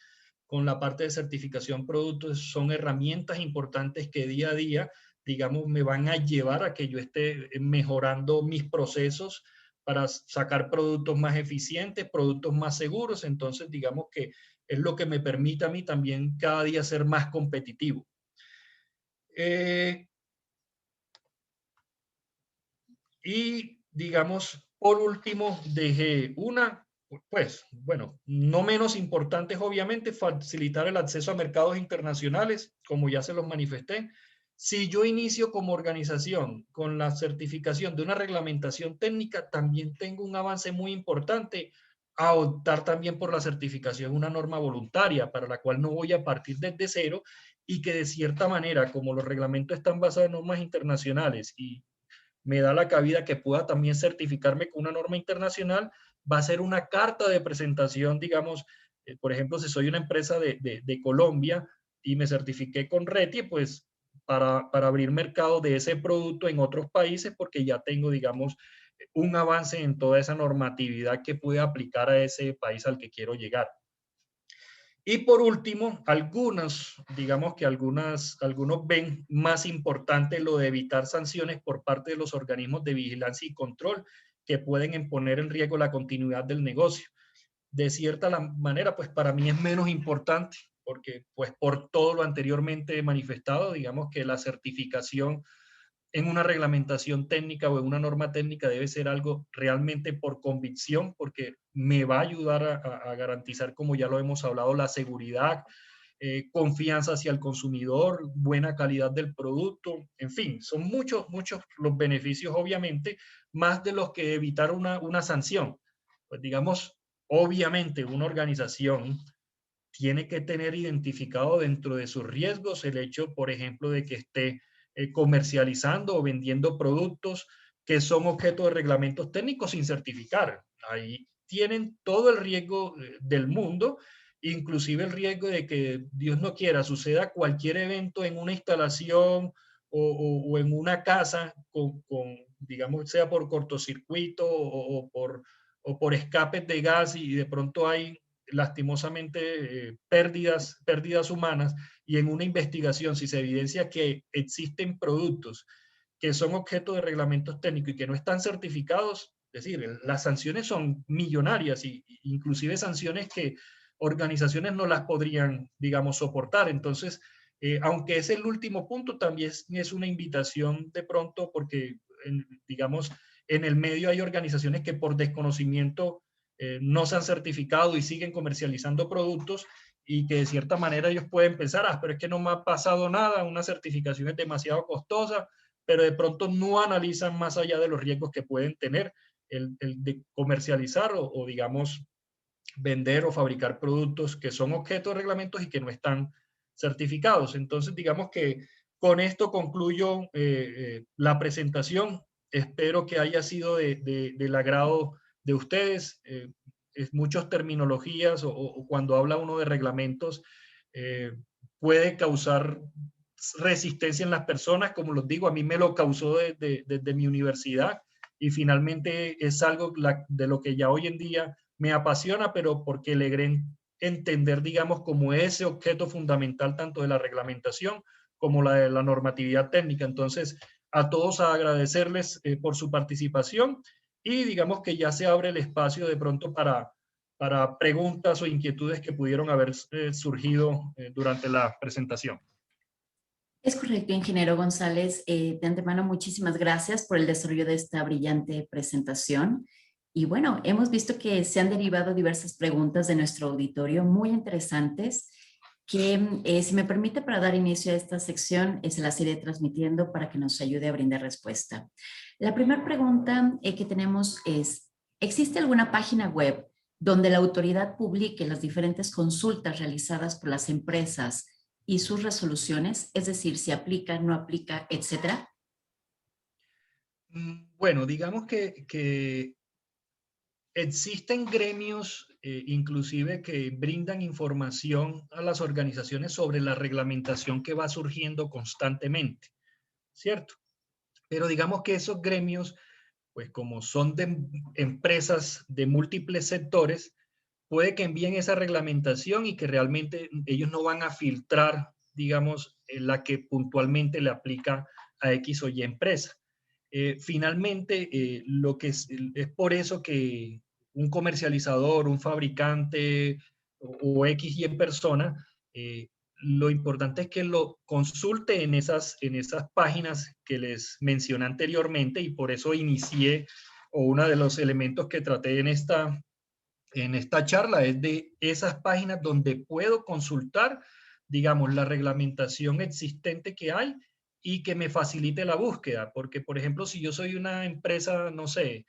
con la parte de certificación productos, son herramientas importantes que día a día digamos, me van a llevar a que yo esté mejorando mis procesos para sacar productos más eficientes, productos más seguros. Entonces, digamos que es lo que me permite a mí también cada día ser más competitivo. Y digamos, por último, dejé una, pues, bueno, no menos importante es obviamente facilitar el acceso a mercados internacionales, como ya se los manifesté. Si yo inicio como organización con la certificación de una reglamentación técnica, también tengo un avance muy importante a optar también por la certificación de una norma voluntaria, para la cual no voy a partir desde cero y que de cierta manera, como los reglamentos están basados en normas internacionales y me da la cabida que pueda también certificarme con una norma internacional, va a ser una carta de presentación, digamos, por ejemplo, si soy una empresa de Colombia y me certifiqué con RETI, pues para abrir mercado de ese producto en otros países, porque ya tengo, digamos, un avance en toda esa normatividad que puede aplicar a ese país al que quiero llegar. Y por último, digamos que algunos ven más importante lo de evitar sanciones por parte de los organismos de vigilancia y control que pueden poner en riesgo la continuidad del negocio. De cierta manera, pues para mí es menos importante, porque pues por todo lo anteriormente manifestado, digamos que la certificación en una reglamentación técnica o en una norma técnica debe ser algo realmente por convicción, porque me va a ayudar a garantizar, como ya lo hemos hablado, la seguridad, confianza hacia el consumidor, buena calidad del producto, en fin, son muchos los beneficios, obviamente, más de los que evitar una sanción. Pues digamos, obviamente una organización tiene que tener identificado dentro de sus riesgos el hecho, por ejemplo, de que esté comercializando o vendiendo productos que son objeto de reglamentos técnicos sin certificar. Ahí tienen todo el riesgo del mundo, inclusive el riesgo de que, Dios no quiera, suceda cualquier evento en una instalación o en una casa digamos, sea por cortocircuito o por escapes de gas y de pronto hay lastimosamente pérdidas humanas, y en una investigación si se evidencia que existen productos que son objeto de reglamentos técnicos y que no están certificados, es decir, las sanciones son millonarias y inclusive sanciones que organizaciones no las podrían, digamos, soportar. Entonces, aunque es el último punto, también es una invitación de pronto porque, digamos, en el medio hay organizaciones que por desconocimiento no se han certificado y siguen comercializando productos y que de cierta manera ellos pueden pensar, pero es que no me ha pasado nada, una certificación es demasiado costosa, pero de pronto no analizan más allá de los riesgos que pueden tener el de comercializar o digamos vender o fabricar productos que son objeto de reglamentos y que no están certificados. Entonces, digamos que con esto concluyo la presentación. Espero que haya sido del agrado de ustedes. Muchas terminologías o cuando habla uno de reglamentos puede causar resistencia en las personas, como los digo, a mí me lo causó desde mi universidad y finalmente es algo de lo que ya hoy en día me apasiona, pero porque logré entender, digamos, como ese objeto fundamental tanto de la reglamentación como la de la normatividad técnica. Entonces, a todos a agradecerles por su participación y digamos que ya se abre el espacio de pronto para preguntas o inquietudes que pudieron haber surgido durante la presentación. Es correcto, ingeniero González. De antemano, muchísimas gracias por el desarrollo de esta brillante presentación. Y bueno, hemos visto que se han derivado diversas preguntas de nuestro auditorio muy interesantes que, si me permite, para dar inicio a esta sección, se las iré transmitiendo para que nos ayude a brindar respuesta. La primera pregunta que tenemos es, ¿existe alguna página web donde la autoridad publique las diferentes consultas realizadas por las empresas y sus resoluciones? Es decir, si aplica, no aplica, etcétera. Bueno, digamos que existen gremios, inclusive, que brindan información a las organizaciones sobre la reglamentación que va surgiendo constantemente, ¿cierto? Pero digamos que esos gremios, pues como son de empresas de múltiples sectores, puede que envíen esa reglamentación y que realmente ellos no van a filtrar, digamos, la que puntualmente le aplica a X o Y empresa. Finalmente, lo que es por eso que un comercializador, un fabricante o X y persona, lo importante es que lo consulte en esas páginas que les mencioné anteriormente, y por eso inicié, o uno de los elementos que traté en esta charla es de esas páginas donde puedo consultar, digamos, la reglamentación existente que hay y que me facilite la búsqueda. Porque, por ejemplo, si yo soy una empresa, no sé,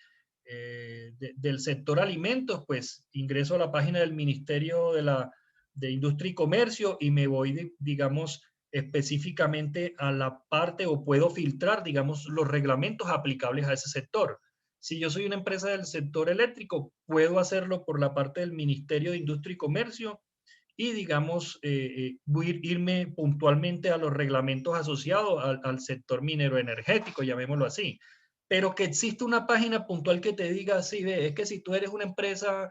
del sector alimentos, pues ingreso a la página del Ministerio de Industria y Comercio y me voy, digamos, específicamente a la parte, o puedo filtrar, digamos, los reglamentos aplicables a ese sector. Si yo soy una empresa del sector eléctrico, puedo hacerlo por la parte del Ministerio de Industria y Comercio y, digamos, irme puntualmente a los reglamentos asociados al sector minero energético, llamémoslo así. Pero que existe una página puntual que te diga, sí, ve, es que si tú eres una empresa,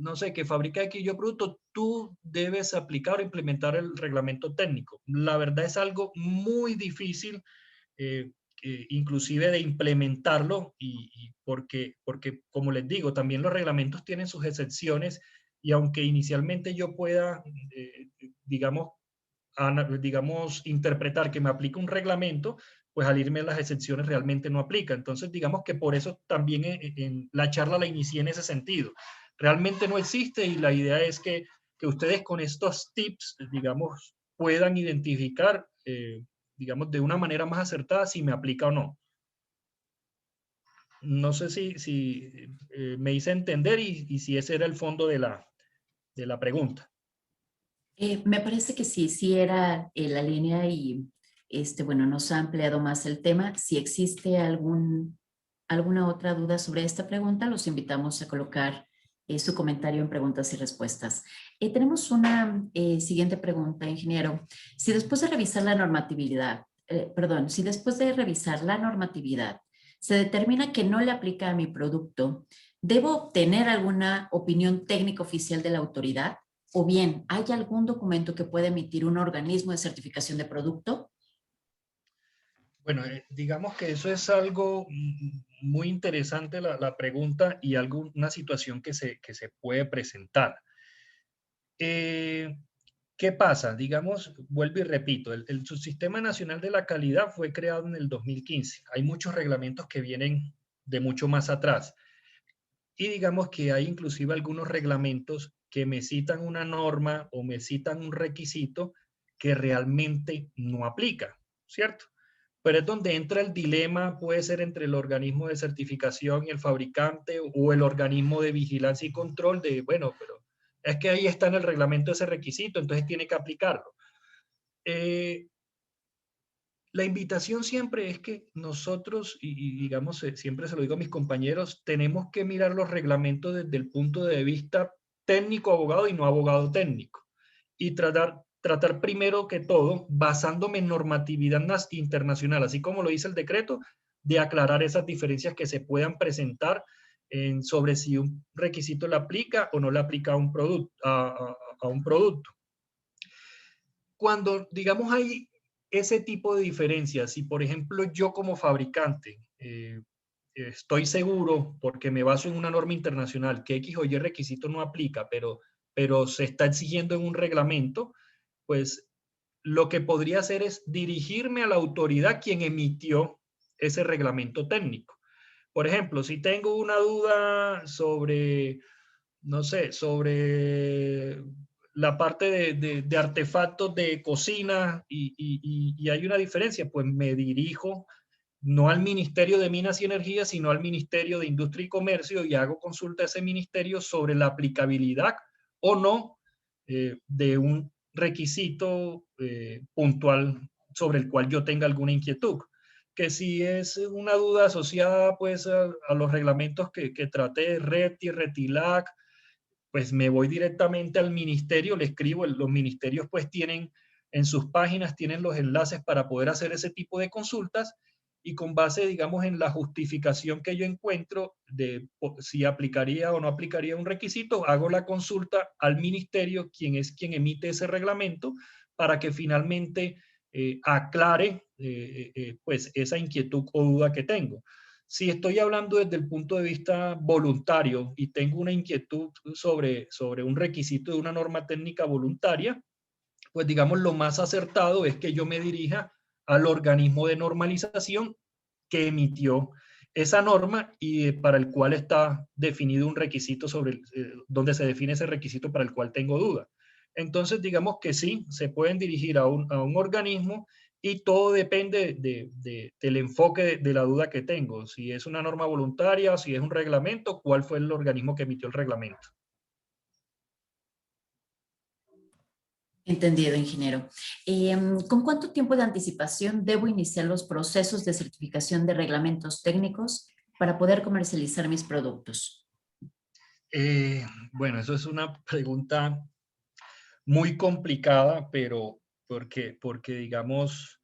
no sé, que fabrica X y Y producto, tú debes aplicar o implementar el reglamento técnico. La verdad es algo muy difícil, eh, inclusive de implementarlo, y porque, como les digo, también los reglamentos tienen sus excepciones, y aunque inicialmente yo pueda, digamos, interpretar que me aplica un reglamento, pues al irme a las excepciones realmente no aplica. Entonces, digamos que por eso también en la charla la inicié en ese sentido. Realmente no existe, y la idea es que ustedes con estos tips, digamos, puedan identificar, digamos, de una manera más acertada si me aplica o no. No sé si me hice entender, y si ese era el fondo de la pregunta. Me parece que sí, sí era la línea y bueno, nos ha ampliado más el tema. Si existe alguna otra duda sobre esta pregunta, los invitamos a colocar su comentario en preguntas y respuestas. Tenemos una siguiente pregunta, ingeniero. Si después de revisar la normatividad, si después de revisar la normatividad se determina que no le aplica a mi producto, ¿debo obtener alguna opinión técnica oficial de la autoridad? O bien, ¿hay algún documento que pueda emitir un organismo de certificación de producto? Bueno, digamos que eso es algo muy interesante, la pregunta, y una situación que se puede presentar. Eh, ¿Qué pasa? Digamos, vuelvo y repito, el Subsistema Nacional de la Calidad fue creado en el 2015. Hay muchos reglamentos que vienen de mucho más atrás. Y digamos que hay inclusive algunos reglamentos que me citan una norma o me citan un requisito que realmente no aplica, ¿cierto? Pero es donde entra el dilema, puede ser entre el organismo de certificación y el fabricante, o el organismo de vigilancia y control de, bueno, pero es que ahí está en el reglamento ese requisito, entonces tiene que aplicarlo. Eh, la invitación siempre es que nosotros, y digamos, siempre se lo digo a mis compañeros, tenemos que mirar los reglamentos desde el punto de vista técnico abogado y no abogado técnico. Y tratar primero que todo, basándome en normatividad internacional, así como lo dice el decreto, de aclarar esas diferencias que se puedan presentar sobre si un requisito le aplica o no le aplica a un producto. A un producto. Cuando, digamos, hay ese tipo de diferencias, si por ejemplo yo como fabricante estoy seguro, porque me baso en una norma internacional, que X o Y requisito no aplica, pero se está exigiendo en un reglamento, pues lo que podría hacer es dirigirme a la autoridad quien emitió ese reglamento técnico. Por ejemplo, si tengo una duda sobre, no sé, sobre la parte de artefactos de cocina, y hay una diferencia, pues me dirijo no al Ministerio de Minas y Energía, sino al Ministerio de Industria y Comercio, y hago consulta a ese ministerio sobre la aplicabilidad o no de un requisito puntual sobre el cual yo tenga alguna inquietud. Que si es una duda asociada pues a los reglamentos que traté, RETI, RETILAC, pues me voy directamente al ministerio, le escribo. Los ministerios pues tienen en sus páginas, tienen los enlaces para poder hacer ese tipo de consultas, y con base, digamos, en la justificación que yo encuentro de si aplicaría o no aplicaría un requisito, hago la consulta al ministerio, quien es quien emite ese reglamento, para que finalmente aclare pues esa inquietud o duda que tengo. Si estoy hablando desde el punto de vista voluntario y tengo una inquietud sobre un requisito de una norma técnica voluntaria, pues digamos lo más acertado es que yo me dirija al organismo de normalización que emitió esa norma y para el cual está definido un requisito donde se define ese requisito para el cual tengo duda. Entonces, digamos que sí, se pueden dirigir a un organismo y todo depende del enfoque de la duda que tengo. Si es una norma voluntaria, si es un reglamento, cuál fue el organismo que emitió el reglamento. Entendido, ingeniero. ¿Con cuánto tiempo de anticipación debo iniciar los procesos de certificación de reglamentos técnicos para poder comercializar mis productos? Bueno, eso es una pregunta muy complicada, pero porque digamos,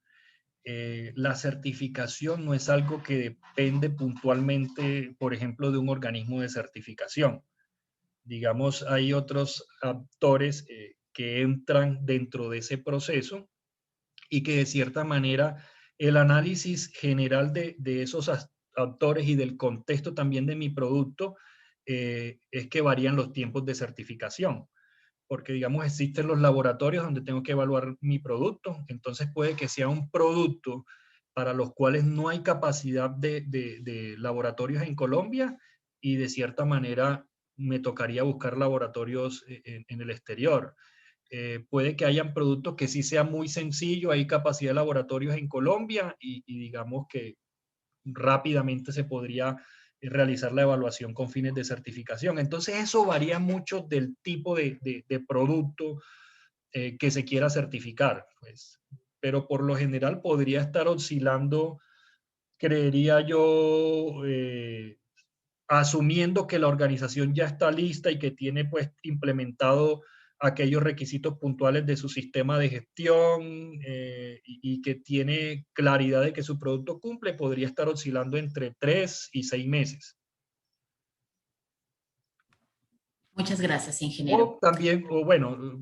la certificación no es algo que depende puntualmente, por ejemplo, de un organismo de certificación. Digamos, hay otros actores que entran dentro de ese proceso y que de cierta manera el análisis general de esos actores y del contexto también de mi producto es que varían los tiempos de certificación. Porque, digamos, existen los laboratorios donde tengo que evaluar mi producto. Entonces puede que sea un producto para los cuales no hay capacidad de laboratorios en Colombia y de cierta manera me tocaría buscar laboratorios en el exterior. Puede que hayan productos que sí sea muy sencillo, hay capacidad de laboratorios en Colombia y digamos que rápidamente se podría realizar la evaluación con fines de certificación. Entonces eso varía mucho del tipo de producto que se quiera certificar, pues. Pero por lo general podría estar oscilando, creería yo, asumiendo que la organización ya está lista y que tiene pues implementado aquellos requisitos puntuales de su sistema de gestión y que tiene claridad de que su producto cumple, podría estar oscilando entre 3 y 6 meses. Muchas gracias, ingeniero. O también, o bueno,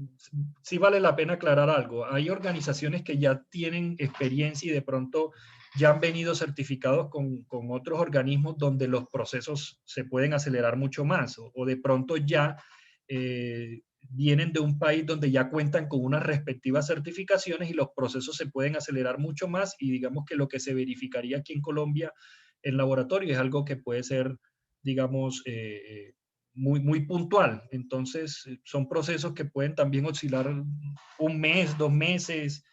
sí vale la pena aclarar algo. Hay organizaciones que ya tienen experiencia y de pronto ya han venido certificados con otros organismos donde los procesos se pueden acelerar mucho más o de pronto ya vienen de un país donde ya cuentan con unas respectivas certificaciones y los procesos se pueden acelerar mucho más y digamos que lo que se verificaría aquí en Colombia en laboratorio es algo que puede ser, digamos, muy puntual. Entonces, son procesos que pueden también oscilar un mes, 2 meses,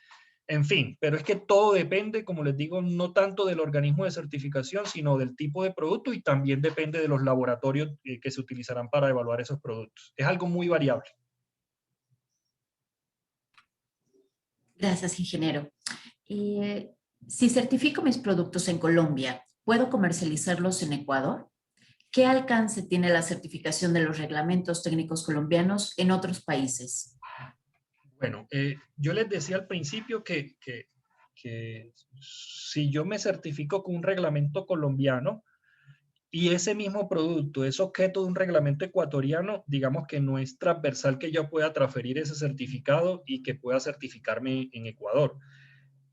en fin. Pero es que todo depende, como les digo, no tanto del organismo de certificación, sino del tipo de producto y también depende de los laboratorios que se utilizarán para evaluar esos productos. Es algo muy variable. Gracias, ingeniero. Si certifico mis productos en Colombia, ¿puedo comercializarlos en Ecuador? ¿Qué alcance tiene la certificación de los reglamentos técnicos colombianos en otros países? Bueno, yo les decía al principio que si yo me certifico con un reglamento colombiano y ese mismo producto es objeto de un reglamento ecuatoriano, digamos que no es transversal que yo pueda transferir ese certificado y que pueda certificarme en Ecuador.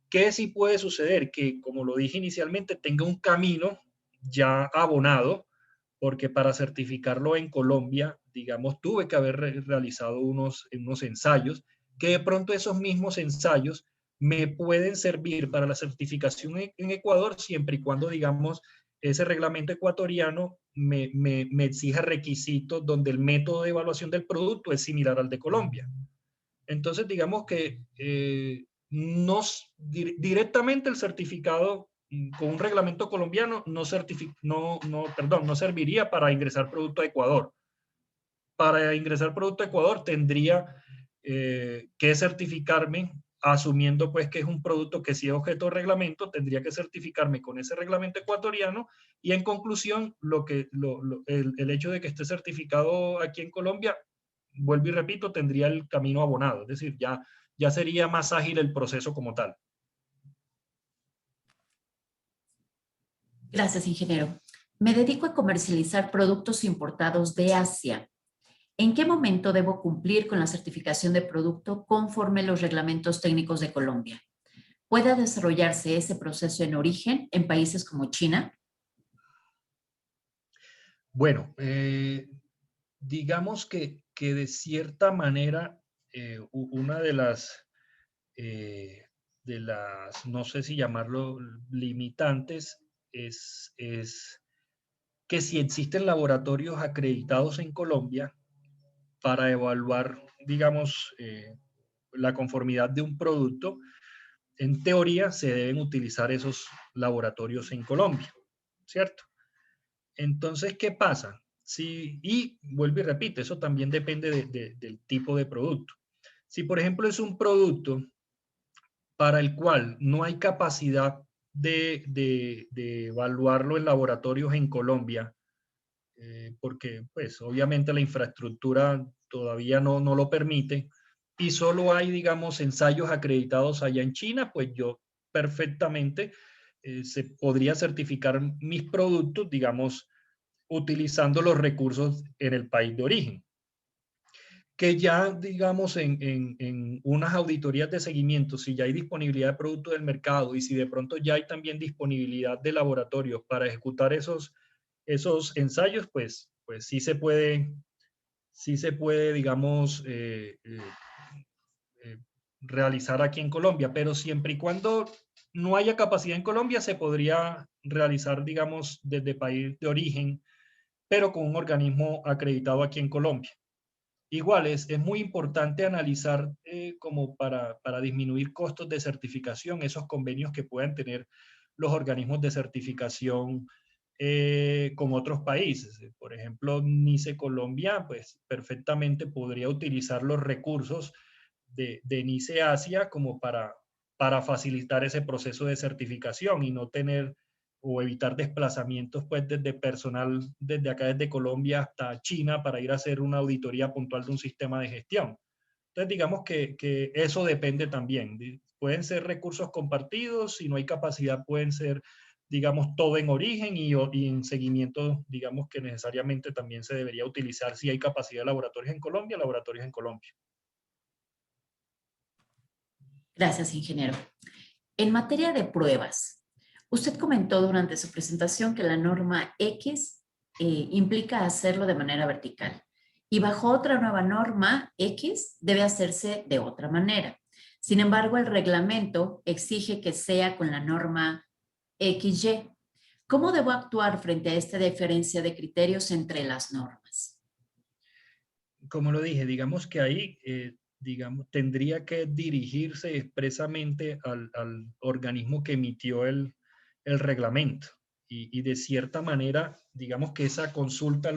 ¿Qué sí puede suceder? Que, como lo dije inicialmente, tenga un camino ya abonado, porque para certificarlo en Colombia, digamos, tuve que haber realizado unos ensayos, que de pronto esos mismos ensayos me pueden servir para la certificación en Ecuador, siempre y cuando, digamos, ese reglamento ecuatoriano me exija requisitos donde el método de evaluación del producto es similar al de Colombia. Entonces, digamos que directamente el certificado con un reglamento colombiano no serviría para ingresar producto a Ecuador. Para ingresar producto a Ecuador tendría que certificarme, asumiendo pues que es un producto que sí es objeto de reglamento, tendría que certificarme con ese reglamento ecuatoriano y en conclusión, el hecho de que esté certificado aquí en Colombia, vuelvo y repito, tendría el camino abonado, es decir, ya sería más ágil el proceso como tal. Gracias, ingeniero. Me dedico a comercializar productos importados de Asia. ¿En qué momento debo cumplir con la certificación de producto conforme los reglamentos técnicos de Colombia? ¿Puede desarrollarse ese proceso en origen en países como China? Bueno, digamos que de cierta manera, una de las, no sé si llamarlo limitantes, es que si existen laboratorios acreditados en Colombia para evaluar, digamos, la conformidad de un producto, en teoría se deben utilizar esos laboratorios en Colombia, ¿cierto? Entonces, ¿qué pasa? Si, y vuelvo y repito, eso también depende del tipo de producto. Si, por ejemplo, es un producto para el cual no hay capacidad de evaluarlo en laboratorios en Colombia, porque pues obviamente la infraestructura todavía no lo permite y solo hay, digamos, ensayos acreditados allá en China, pues yo perfectamente se podría certificar mis productos, digamos, utilizando los recursos en el país de origen. Que ya, digamos, en unas auditorías de seguimiento, si ya hay disponibilidad de productos del mercado y si de pronto ya hay también disponibilidad de laboratorios para ejecutar esos ensayos, pues sí se puede, digamos, eh, realizar aquí en Colombia, pero siempre y cuando no haya capacidad en Colombia, se podría realizar, digamos, desde país de origen, pero con un organismo acreditado aquí en Colombia. Igual es muy importante analizar como para disminuir costos de certificación, esos convenios que puedan tener los organismos de certificación con otros países. Por ejemplo, NICE Colombia, pues perfectamente podría utilizar los recursos de NICE Asia como para facilitar ese proceso de certificación y no tener o evitar desplazamientos pues desde personal desde acá desde Colombia hasta China para ir a hacer una auditoría puntual de un sistema de gestión. Entonces digamos que eso depende también. Pueden ser recursos compartidos, si no hay capacidad pueden ser digamos todo en origen y en seguimiento digamos que necesariamente también se debería utilizar si hay capacidad de laboratorios en Colombia, laboratorios en Colombia. Gracias, ingeniero. En materia de pruebas, usted comentó durante su presentación que la norma X implica hacerlo de manera vertical y bajo otra nueva norma X debe hacerse de otra manera. Sin embargo, el reglamento exige que sea con la norma XY. ¿Cómo debo actuar frente a esta diferencia de criterios entre las normas? Como lo dije, digamos que ahí digamos, tendría que dirigirse expresamente al organismo que emitió el reglamento. Y de cierta manera, digamos que esa consulta,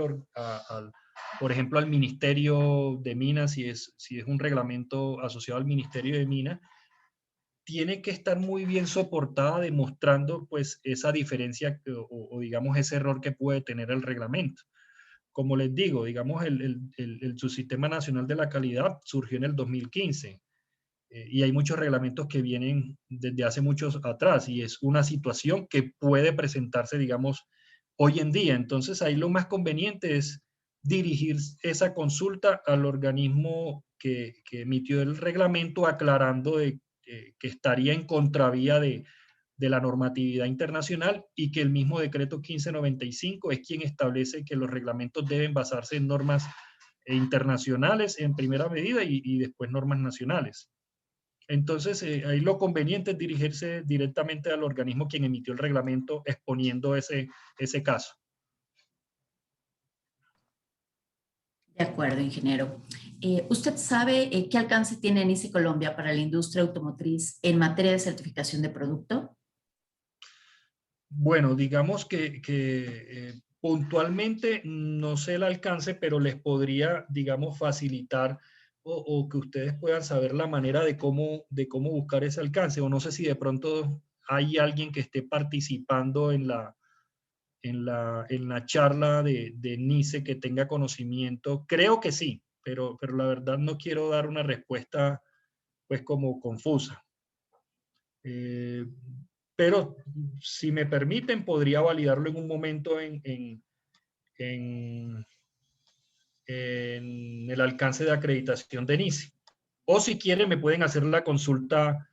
por ejemplo, al Ministerio de Minas, si es un reglamento asociado al Ministerio de Minas, tiene que estar muy bien soportada demostrando pues esa diferencia o digamos ese error que puede tener el reglamento. Como les digo, digamos, el Subsistema Nacional de la Calidad surgió en el 2015 y hay muchos reglamentos que vienen desde hace muchos atrás y es una situación que puede presentarse, digamos, hoy en día. Entonces, ahí lo más conveniente es dirigir esa consulta al organismo que emitió el reglamento aclarando que estaría en contravía de la normatividad internacional y que el mismo decreto 1595 es quien establece que los reglamentos deben basarse en normas internacionales en primera medida y después normas nacionales. Entonces, ahí lo conveniente es dirigirse directamente al organismo quien emitió el reglamento exponiendo ese caso. De acuerdo, ingeniero. ¿Usted sabe qué alcance tiene NICE Colombia para la industria automotriz en materia de certificación de producto? Bueno, digamos puntualmente no sé el alcance, pero les podría, digamos, facilitar o que ustedes puedan saber la manera de cómo buscar ese alcance. O no sé si de pronto hay alguien que esté participando en la charla de NICE que tenga conocimiento. Creo que sí, pero la verdad no quiero dar una respuesta pues como confusa. Eh, pero si me permiten, podría validarlo en un momento en, en el alcance de acreditación de NICE. O si quieren, me pueden hacer la consulta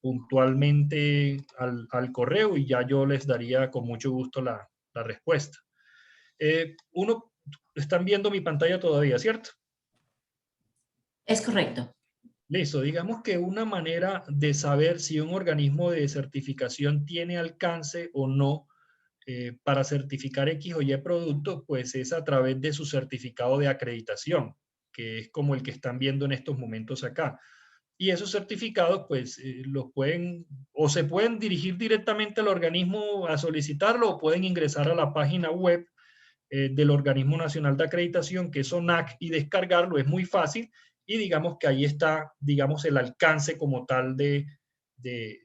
puntualmente al correo y ya yo les daría con mucho gusto la respuesta. Están viendo mi pantalla todavía, ¿cierto? Es correcto. Listo, digamos que una manera de saber si un organismo de certificación tiene alcance o no para certificar X o Y producto, pues es a través de su certificado de acreditación, que es como el que están viendo en estos momentos acá. Y esos certificados, pues, los pueden o se pueden dirigir directamente al organismo a solicitarlo o pueden ingresar a la página web del Organismo Nacional de Acreditación, que es ONAC, y descargarlo. Es muy fácil y digamos que ahí está, digamos, el alcance como tal de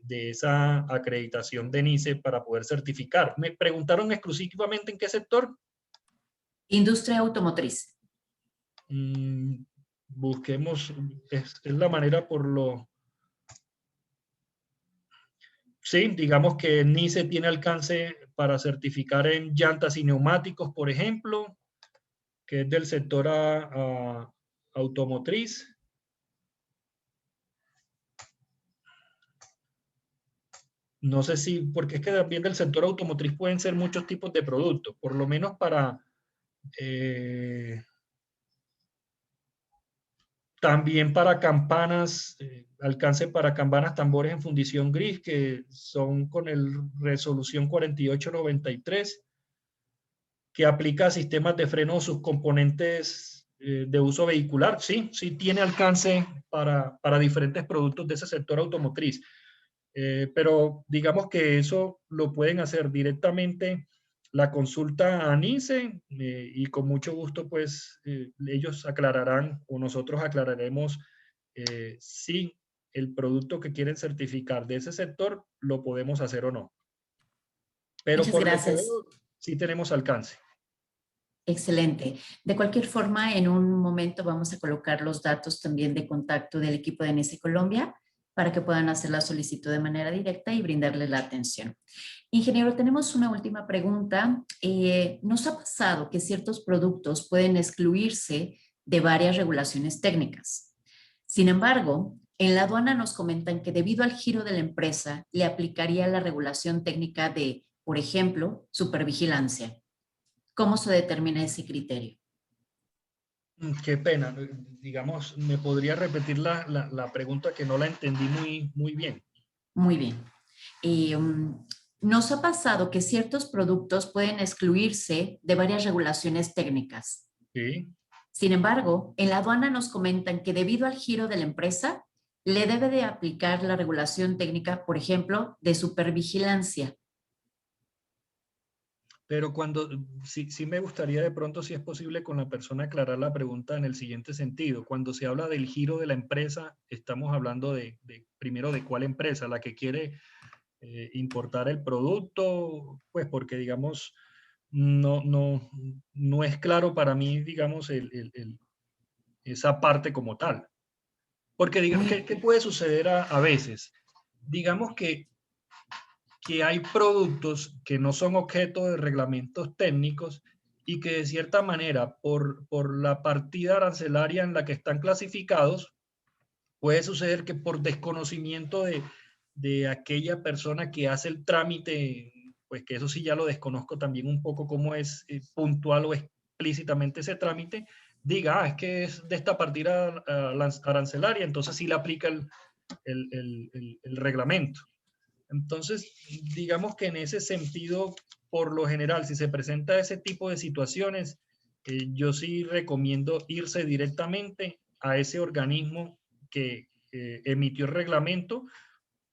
esa acreditación de NICE para poder certificar. Me preguntaron exclusivamente en qué sector. Industria automotriz. Busquemos, es la manera por lo... Sí, digamos que NICE tiene alcance para certificar en llantas y neumáticos, por ejemplo, que es del sector automotriz. No sé si, porque es que también del sector automotriz pueden ser muchos tipos de productos, por lo menos para, también para campanas, alcance para campanas, tambores en fundición gris, que son con el resolución 4893, que aplica a sistemas de freno o sus componentes de uso vehicular. Sí, sí tiene alcance para diferentes productos de ese sector automotriz. Pero digamos que eso lo pueden hacer directamente la consulta a NICE y con mucho gusto pues ellos aclararán o nosotros aclararemos si el producto que quieren certificar de ese sector lo podemos hacer o no. Pero Muchas por lo que gracias. veo, sí tenemos alcance. Excelente. De cualquier forma, en un momento vamos a colocar los datos también de contacto del equipo de NICE Colombia para que puedan hacer la solicitud de manera directa y brindarle la atención. Ingeniero, tenemos una última pregunta. ¿Nos ha pasado que ciertos productos pueden excluirse de varias regulaciones técnicas? Sin embargo, en la aduana nos comentan que debido al giro de la empresa le aplicaría la regulación técnica de, por ejemplo, supervigilancia. ¿Cómo se determina ese criterio? Qué pena. Digamos, ¿me podría repetir la pregunta que no la entendí muy bien? Muy bien. Nos ha pasado que ciertos productos pueden excluirse de varias regulaciones técnicas. Sí. Sin embargo, en la aduana nos comentan que debido al giro de la empresa, le debe de aplicar la regulación técnica, por ejemplo, de supervigilancia. Pero sí me gustaría de pronto, si es posible, con la persona aclarar la pregunta en el siguiente sentido. Cuando se habla del giro de la empresa, estamos hablando primero de cuál empresa, la que quiere importar el producto, pues porque digamos, no es claro para mí, digamos, esa parte como tal. Porque digamos, ¿qué puede suceder a veces? Digamos que hay productos que no son objeto de reglamentos técnicos y que de cierta manera, por la partida arancelaria en la que están clasificados, puede suceder que por desconocimiento de aquella persona que hace el trámite, pues que eso sí ya lo desconozco también un poco cómo es puntual o explícitamente ese trámite, diga, es que es de esta partida arancelaria, entonces sí le aplica el reglamento. Entonces, digamos que en ese sentido, por lo general, si se presenta ese tipo de situaciones, yo sí recomiendo irse directamente a ese organismo que emitió el reglamento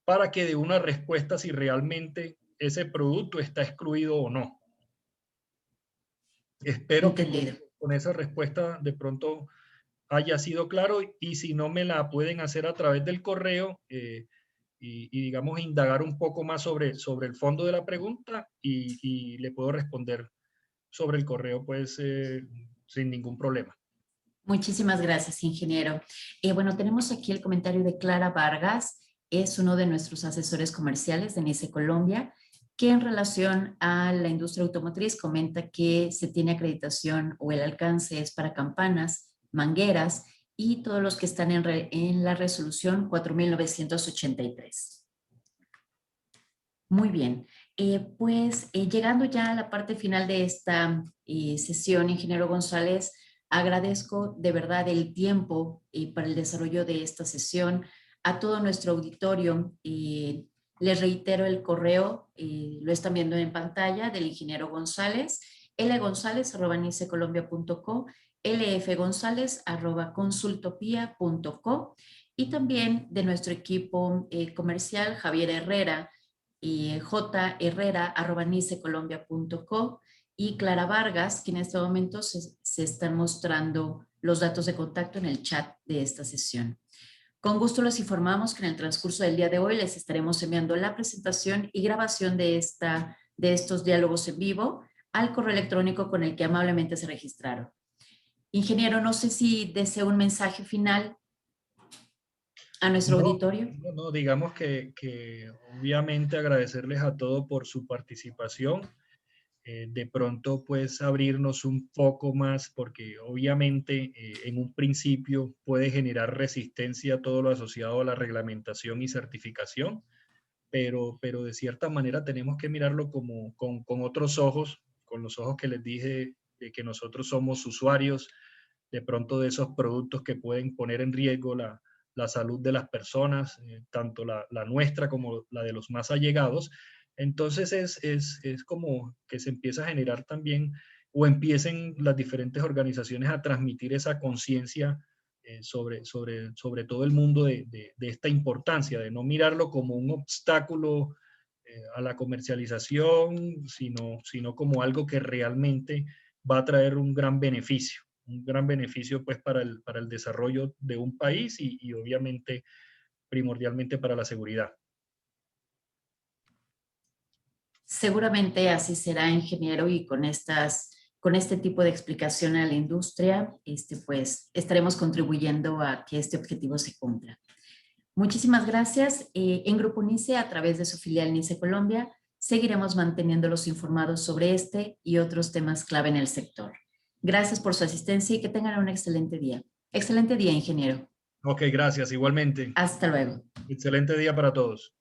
para que dé una respuesta si realmente ese producto está excluido o no. Espero que Entendido. con esa respuesta de pronto haya sido claro y si no me la pueden hacer a través del correo digamos, indagar un poco más sobre el fondo de la pregunta y le puedo responder sobre el correo, pues, sin ningún problema. Muchísimas gracias, ingeniero. Bueno, tenemos aquí el comentario de Clara Vargas, es uno de nuestros asesores comerciales de NICE Colombia, que en relación a la industria automotriz comenta que se tiene acreditación o el alcance es para campanas, mangueras y todos los que están en la resolución 4983. Muy bien, llegando ya a la parte final de esta sesión, ingeniero González, agradezco de verdad el tiempo para el desarrollo de esta sesión a todo nuestro auditorio. Les reitero el correo, lo están viendo en pantalla, del ingeniero González, lgonzalez@nicecolombia.co, lfgonzalez@consultopia.co, y también de nuestro equipo comercial, Javier Herrera, y jherrera@nicecolombia.co, y Clara Vargas, que en este momento se están mostrando los datos de contacto en el chat de esta sesión. Con gusto les informamos que en el transcurso del día de hoy les estaremos enviando la presentación y grabación de estos diálogos en vivo al correo electrónico con el que amablemente se registraron. Ingeniero, no sé si desea un mensaje final a nuestro auditorio. No, digamos que obviamente agradecerles a todos por su participación. De pronto pues abrirnos un poco más, porque obviamente en un principio puede generar resistencia todo lo asociado a la reglamentación y certificación, pero de cierta manera tenemos que mirarlo como, con otros ojos, con los ojos que les dije, de que nosotros somos usuarios de pronto de esos productos que pueden poner en riesgo la salud de las personas, tanto la nuestra como la de los más allegados. Entonces es como que se empieza a generar también, o empiecen las diferentes organizaciones a transmitir esa conciencia sobre todo el mundo de esta importancia, de no mirarlo como un obstáculo a la comercialización, sino como algo que realmente va a traer un gran beneficio pues para el desarrollo de un país y obviamente primordialmente para la seguridad. Seguramente así será, ingeniero, y con este tipo de explicación a la industria, pues estaremos contribuyendo a que este objetivo se cumpla. Muchísimas gracias. En Grupo NICE, a través de su filial NICE Colombia, seguiremos manteniéndolos informados sobre este y otros temas clave en el sector. Gracias por su asistencia y que tengan un excelente día. Excelente día, ingeniero. Ok, gracias, igualmente. Hasta luego. Excelente día para todos.